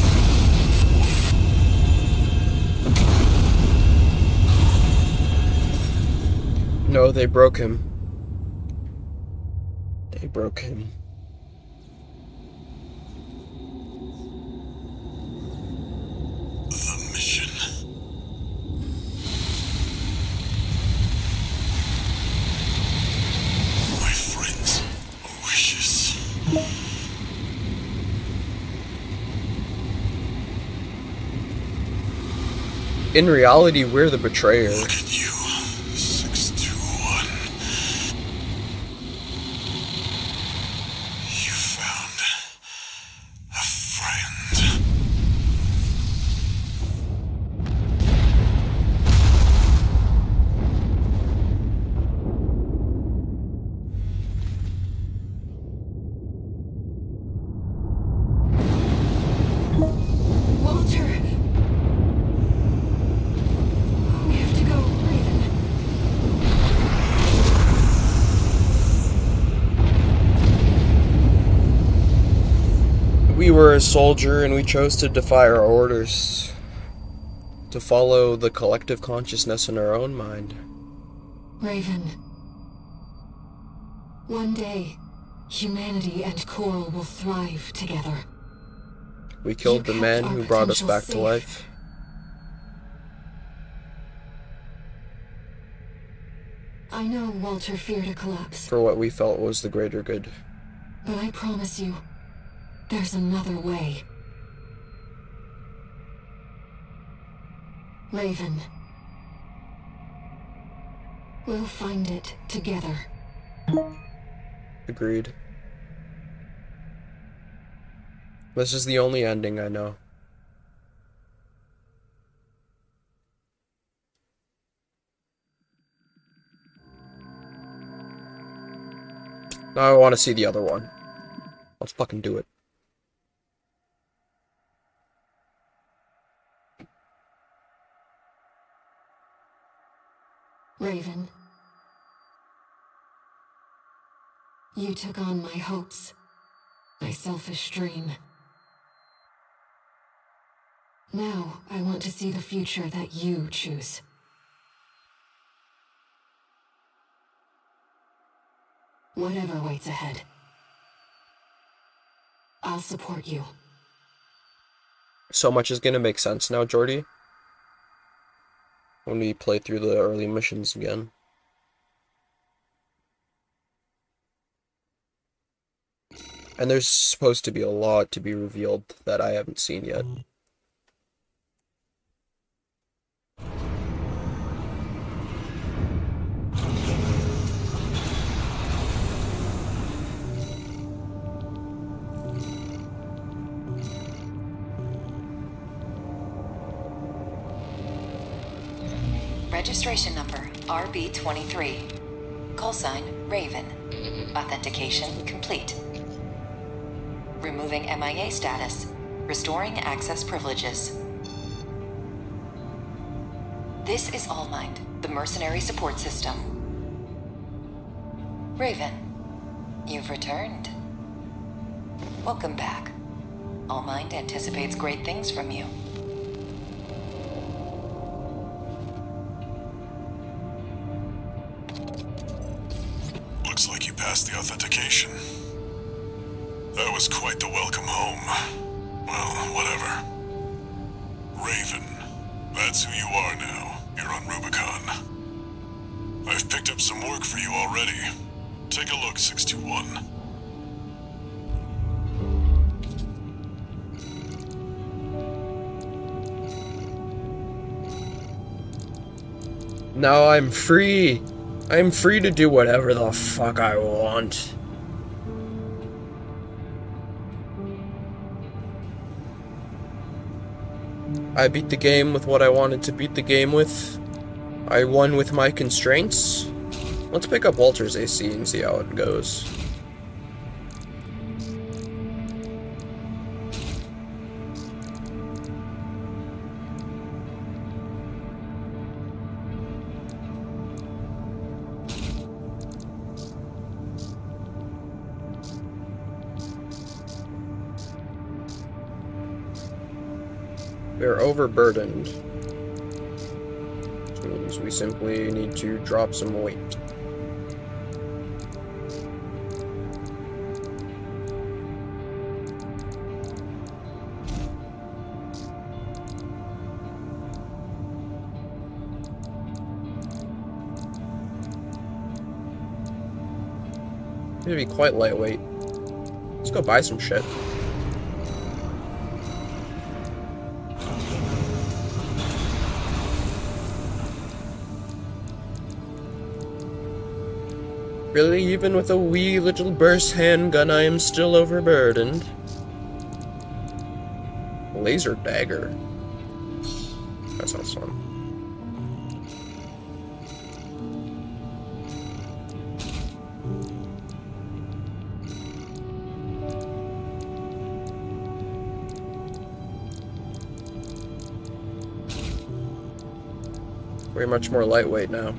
No, they broke him. They broke him. in reality, we're the betrayer. Look at you, 621. You found a friend. Walter! We have to go, Raven. We were a soldier and we chose to defy our orders. To follow the collective consciousness in our own mind. Raven. One day, humanity and Coral will thrive together. We killed You the kept man our who brought us potential back to safe. life. I know Walter feared a collapse, For what we felt was the greater good. but I promise you, there's another way. Raven. We'll find it together. Agreed. This is the only ending I know. Now I want to see the other one. Let's fucking do it. Raven. You took on my hopes, my selfish dream. Now I want to see the future that you choose. Whatever waits ahead, I'll support you. So much is gonna make sense now, Jordy. When we play through the early missions again. And there's supposed to be a lot to be revealed that I haven't seen yet. Registration number RB23. Call sign Raven. Authentication complete. Removing MIA status. Restoring access privileges. This is Allmind, the mercenary support system. Raven, you've returned. Welcome back. Allmind anticipates great things from you. Looks like you passed the authentication. That was quite the welcome home. Well, whatever. Raven, that's who you are now. You're on Rubicon. I've picked up some work for you already. Take a look, 621. Now I'm free. I'm free to do whatever the fuck I want. I beat the game with what I wanted to beat the game with. I won with my constraints. Let's pick up Walter's AC and see how it goes. We're overburdened. Which means we simply need to drop some weight. It'd be quite lightweight. Let's go buy some shit. Really, even with a wee little burst handgun, I am still overburdened. Laser dagger. That sounds fun. Way much more lightweight now.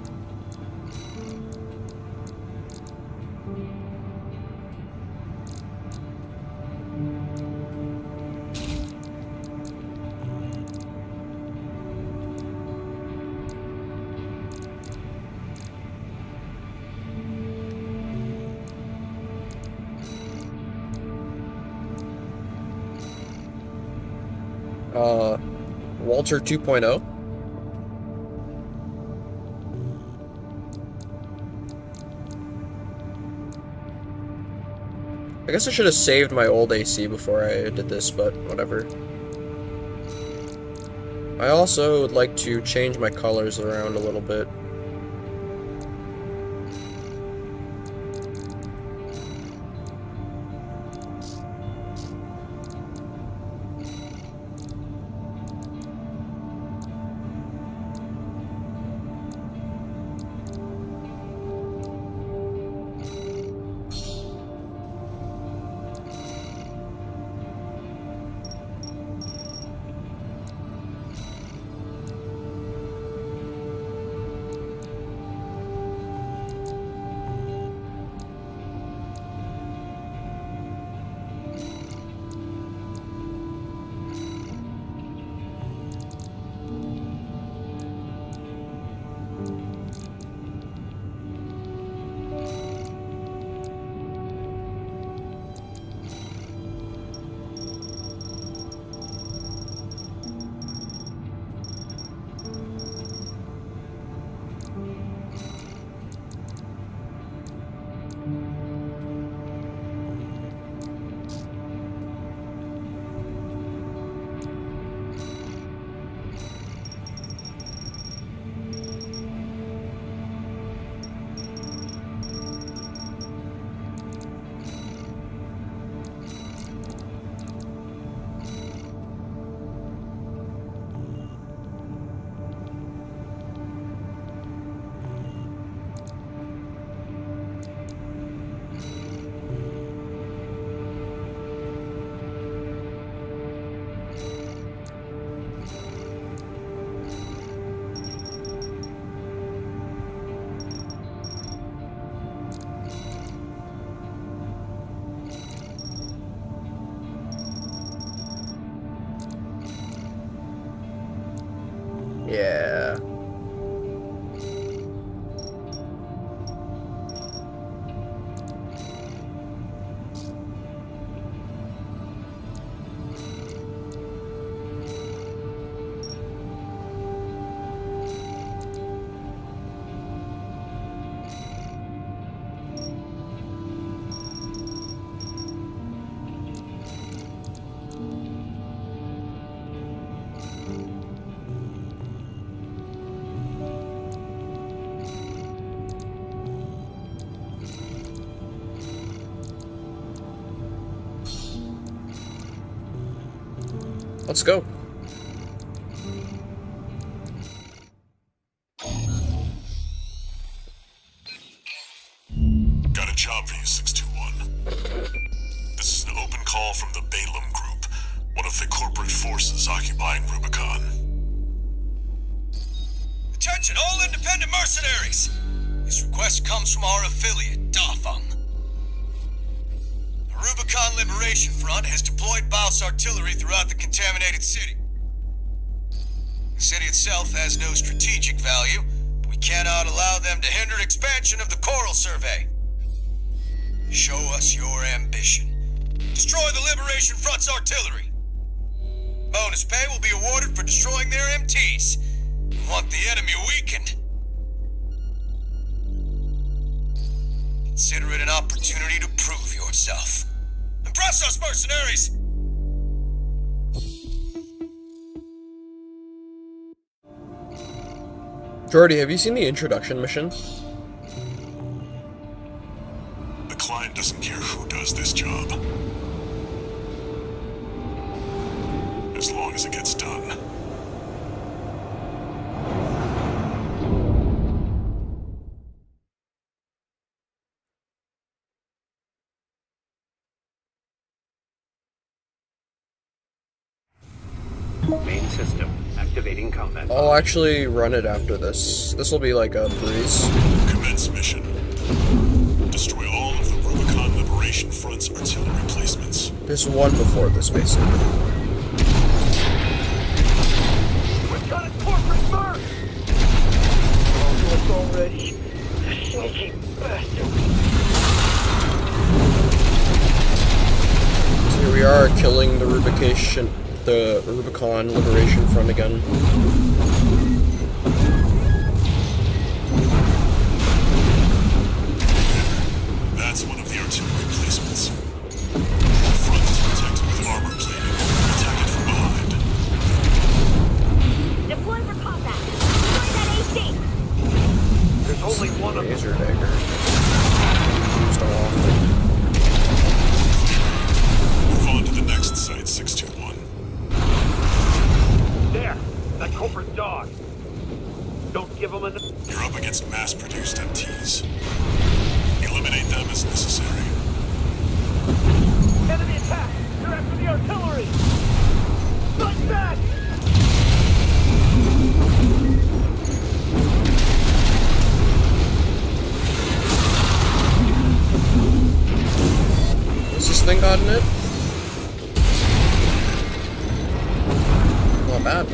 Walter 2.0. I guess I should have saved my old AC before I did this, but whatever. I also would like to change my colors around a little bit. Yeah. Let's go. Got a job for you, 621. This is an open call from the Balaam Group, one of the corporate forces occupying Rubicon. Attention, all independent mercenaries! This request comes from our affiliate, Dafeng. The Rubicon Liberation Front has deployed Baus artillery throughout the contaminated city. The city itself has no strategic value, but we cannot allow them to hinder expansion of the Coral Survey. Show us your ambition. Destroy the Liberation Front's artillery. Bonus pay will be awarded for destroying their MTs. We want the enemy weakened. Consider it an opportunity to prove yourself. Impress us, mercenaries! Jordy, have you seen the introduction mission? doesn't care who does this job. As long as it gets done. Main system activating combat. I'll actually run it after this. This will be like a breeze. Commence mission. Destroy all of the Rubicon Liberation Front's artillery placements. There's one before this, basically. We've got a corporate first! Oh, it's already. Sneaky bastard. So here we are, killing the Rubicon Liberation Front again. That's one of the artillery placements. The front is protected with armor plating. Attack it from behind. Deploy for combat. Deploy that AC. There's only one of them. Laser dagger. Used a lot. Move on to the next site, 621. There! That corporate dog! Don't give him an... You're up against mass-produced MTs. Eliminate them as necessary. Enemy attack! They're after the artillery! Fight back! What's this thing got in it? Not bad.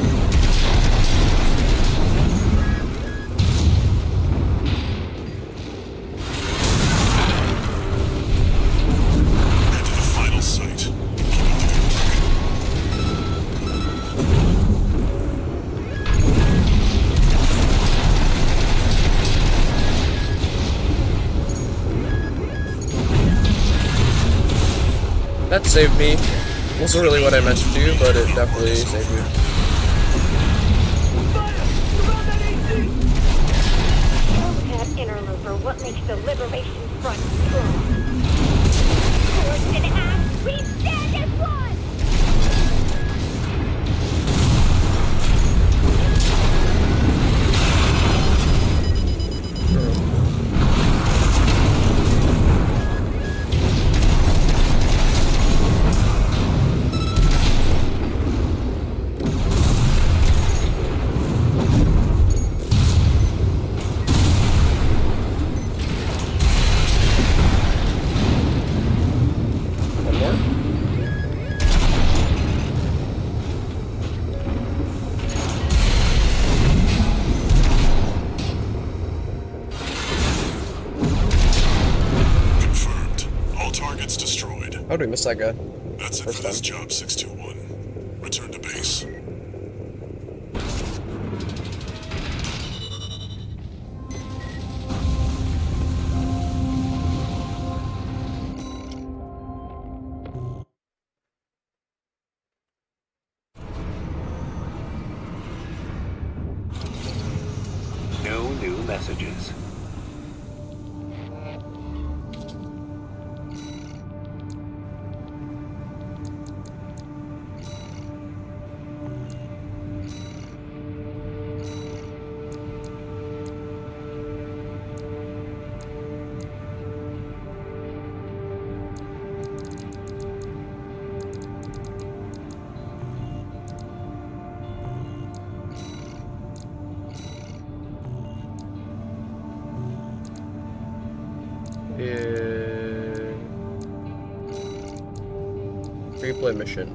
Head to the final site. Keep up the good work. That saved me. Wasn't really what I meant to do, but it definitely saved me. That interloper, what makes the Liberation Front strong? Forged in act, we stand as one! One more? Confirmed. All targets destroyed. How did we miss that guy? That's it First for this time. job, 621. Return to base. No new messages. Replay mission.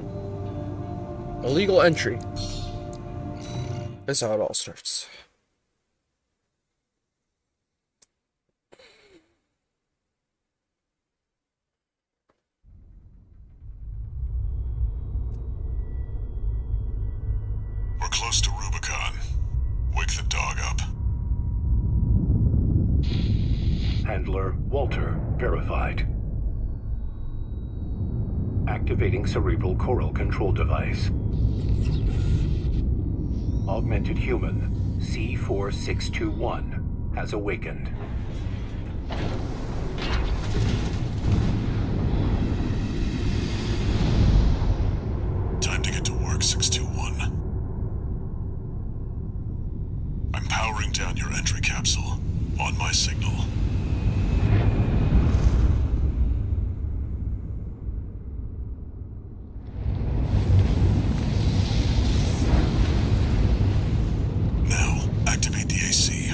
Illegal entry. That's how it all starts. We're close to Rubicon. Wake the dog up. Handler Walter verified. Activating cerebral coral control device. Augmented human C4621 has awakened. down your entry capsule on my signal. Now, activate the AC.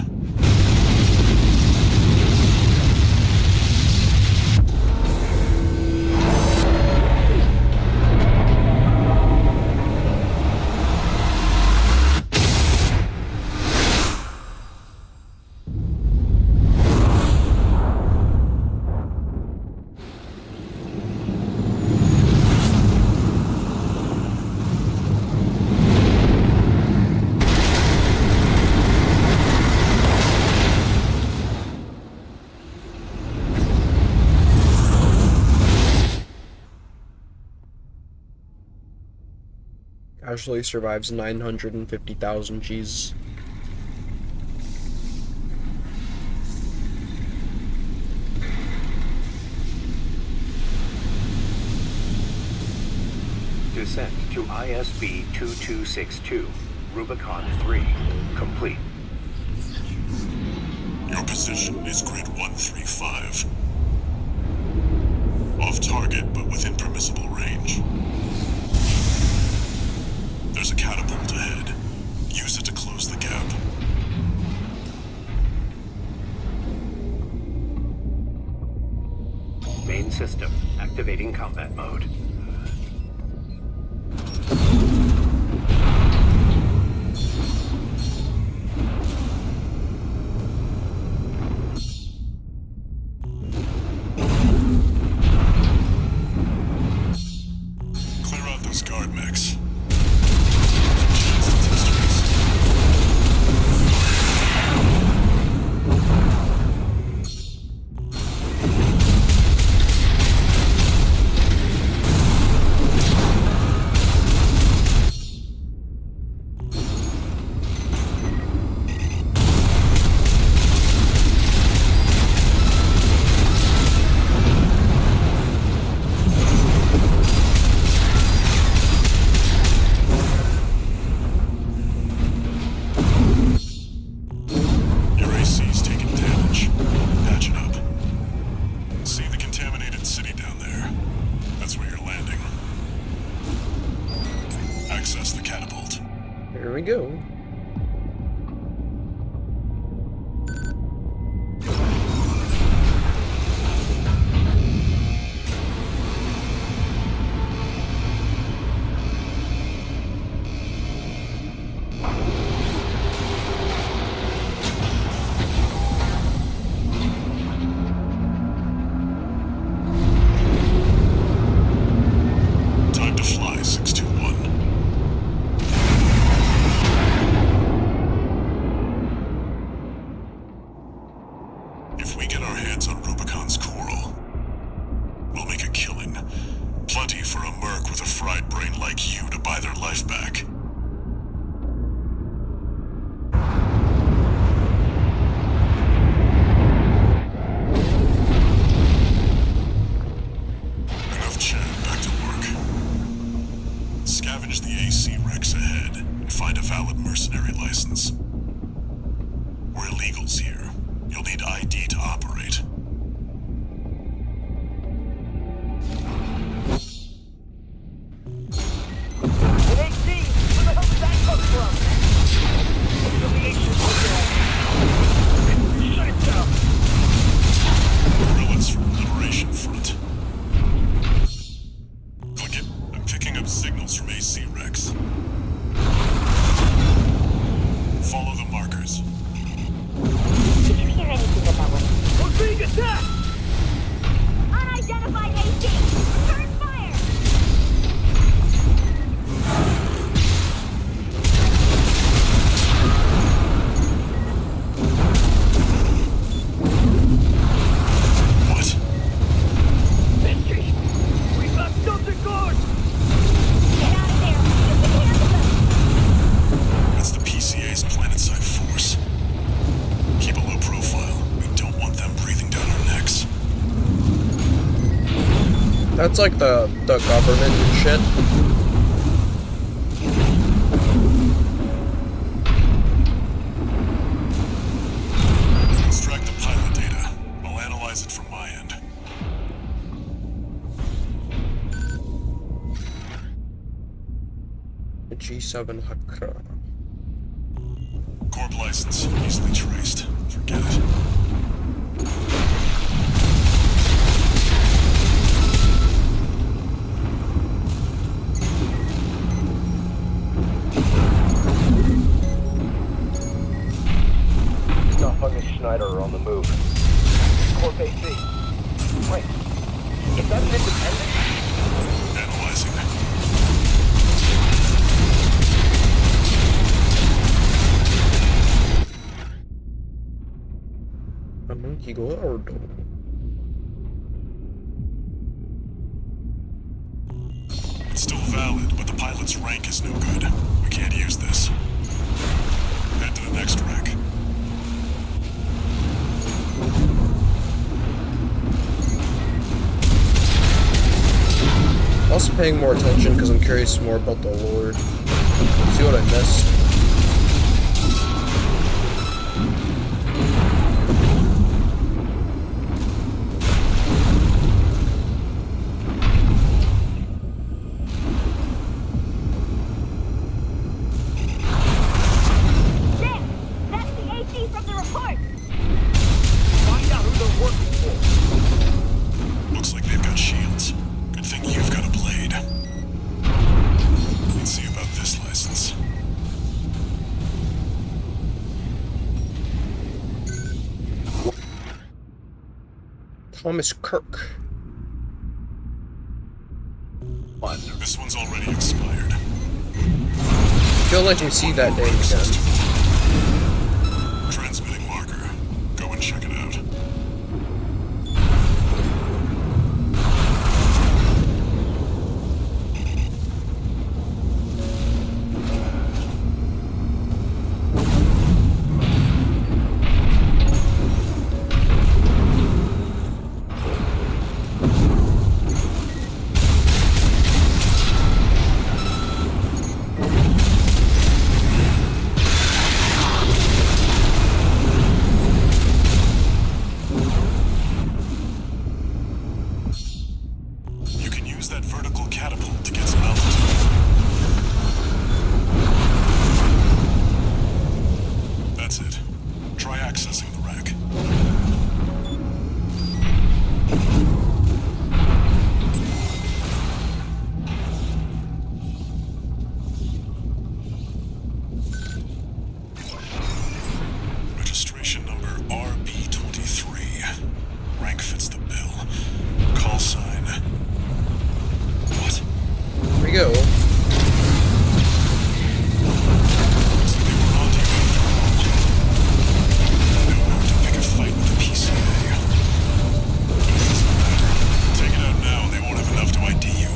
Casually survives 950,000 Gs. Descent to ISB 2262, Rubicon 3, complete. Your position is grid 135. Off target, but within permissible range. There's a catapult ahead. Use it to close the gap. Main system, activating combat mode. Clear out those guard mechs. Your AC's taking damage. Patch it up. See the contaminated city down there? That's where you're landing. Access the catapult. Here we go. Time to fly, 621. If we get our hands on Rubicon's coral, we'll make a killing. Plenty for a merc with a fried brain like you to buy their life back. Enough chat, back to work. Scavenge the AC Rex ahead and find a valid mercenary license. We're illegals here. You'll need ID to operate. An AC! Where the hell did that come from? Affiliation with Shut it down! Guerrillas from Liberation Front. Click it. I'm picking up signals from AC Rex. Follow the markers. Did you hear anything about what? We're being attacked! Unidentified AC! Turn fire! What? Benji! We got something good! Get out of there! You can handle them! That's the PCA's planetside force. Keep a low profile. We don't want them breathing down our necks. That's like the government and shit. 27 Hakra. Corp license, easily traced. Forget it. Nachfang and Schneider are on the move. Corp AC. Wait, is that an independent? Analyzing. Gordo. It's still valid, but the pilot's rank is no good. We can't use this. Head to the next wreck. Also paying more attention because I'm curious more about the lore. See what I missed. There! That's the AC from the report! Find out who they're working for. Looks like they've got shields. Good thing you've got a blade. Let's see about this license. Thomas Kirk. This one's already expired. I feel like we see that name again. Transmitting marker. Go and check it out. You can use that vertical catapult to get some altitude. That's it. Try accessing the rack. Registration number RB23. Rank fits the bill. Call sign. What? Here we go. Looks like they were onto you after all. I know where to pick a fight with the PCA. But it doesn't matter. Take it out now and they won't have enough to ID you.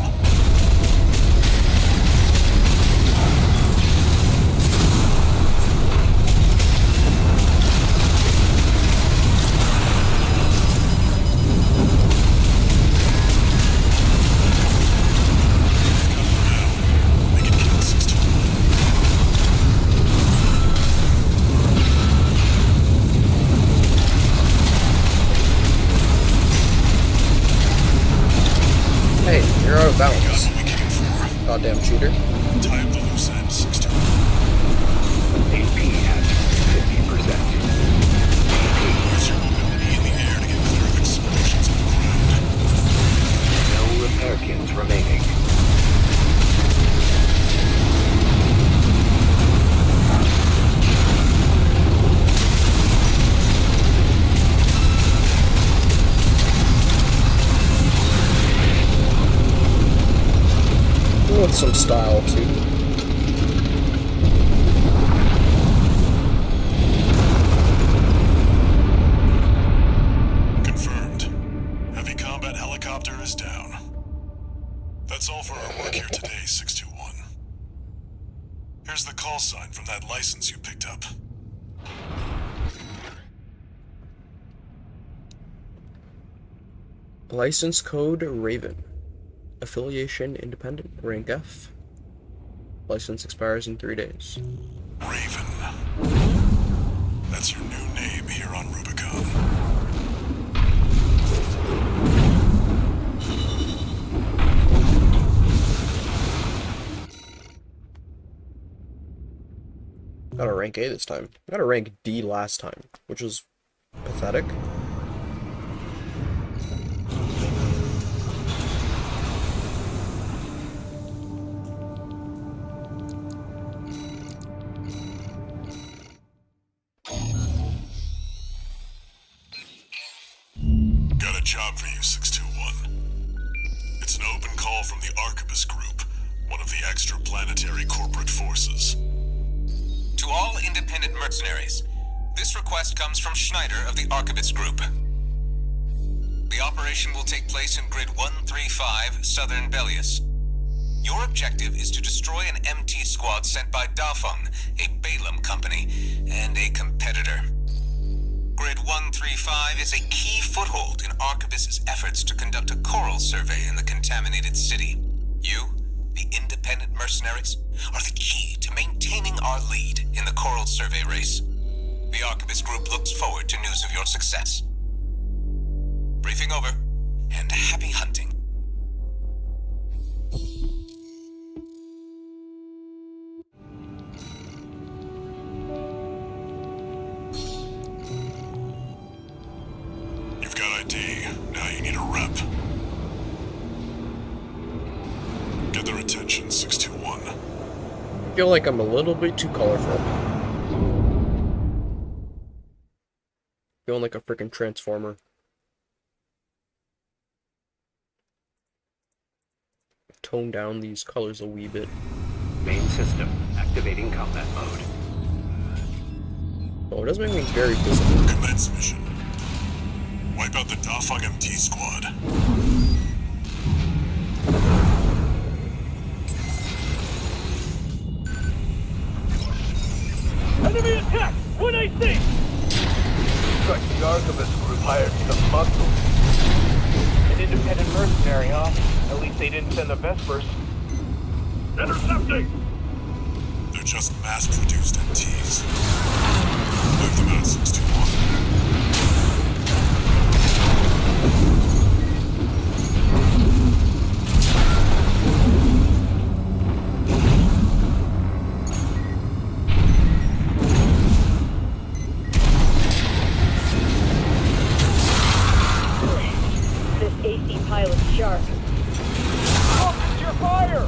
They've got them now. They can kill 621. Hey, you're out of Got balance. what we came for. Goddamn cheater. Tie up the loose end, 621. AP at 50%. Use your mobility in the air to get clear of explosions on the ground. No repair kits remaining. With some style too. Confirmed. Heavy combat helicopter is down. That's all for our work here today, 621. Here's the call sign from that license you picked up. License code Raven. Affiliation independent. Rank F. License expires in 3 days. Raven. That's your new name here on Rubicon. rank A this time. I got a rank D last time, which was pathetic. Got a job for you, 621. It's an open call from the Arquebus Group, one of the extraplanetary corporate forces. To all independent mercenaries, this request comes from Schneider of the Arquebus Group. The operation will take place in Grid 135, Southern Bellius. Your objective is to destroy an MT squad sent by Dafeng, a Balaam company, and a competitor. Grid 135 is a key foothold in Arquebus's efforts to conduct a coral survey in the contaminated city. You, the independent mercenaries, are the key to maintaining our lead in the coral survey race. The Arquebus Group looks forward to news of your success. Briefing over, and happy hunting. You've got ID. Now you need a rep. Get their attention, 621. I feel like I'm a little bit too colorful. Feeling like a freaking transformer. Tone down these colors a wee bit. Main system activating combat mode. Oh, it does make me very physical. Commence mission. Wipe out the Dafeng MT squad. Enemy attack! 1AC! Looks like the Arquebus Group hired some muscle. An independent mercenary, huh? At least they didn't send the Vespers. Intercepting! They're just mass-produced MTs. Wipe them out, 621. This AC pilot's sharp. Focus your fire!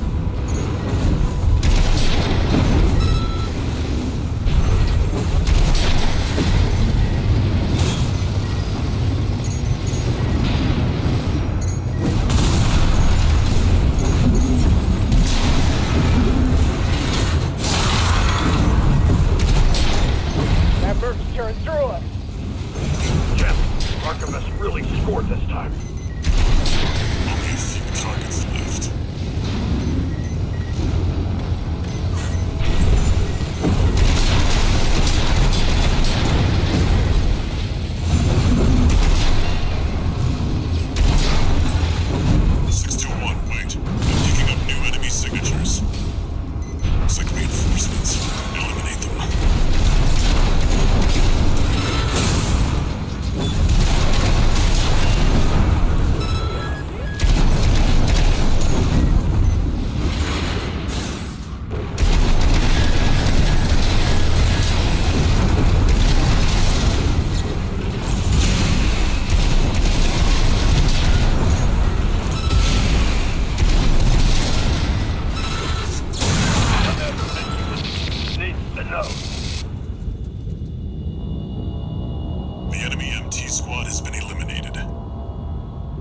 That merc's turned through us. Yes, Arquebus really scored this time. Only a few targets left. Wait. I'm picking up new enemy signatures. Looks like reinforcements. Eliminate them. Needs to know. The enemy MT squad has been eliminated.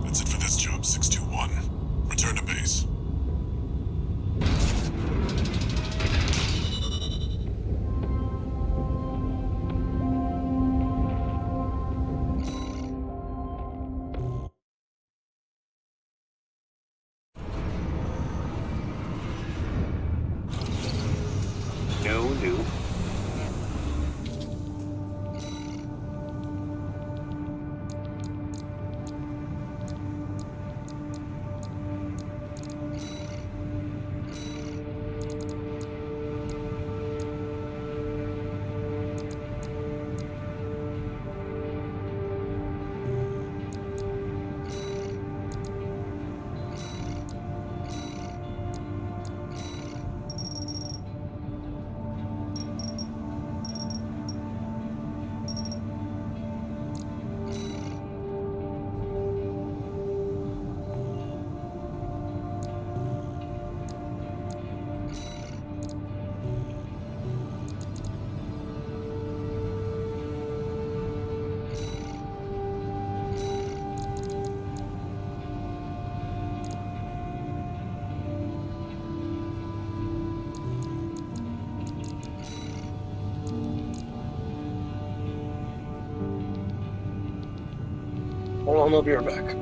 That's it for this job, 621. Return to base. No new. Hold on, I'll be right back.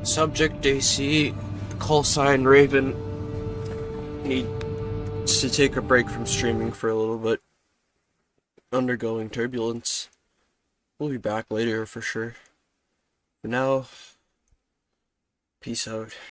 Subject AC, call sign Raven, needs to take a break from streaming for a little bit. Undergoing turbulence. We'll be back later for sure. For now, peace out.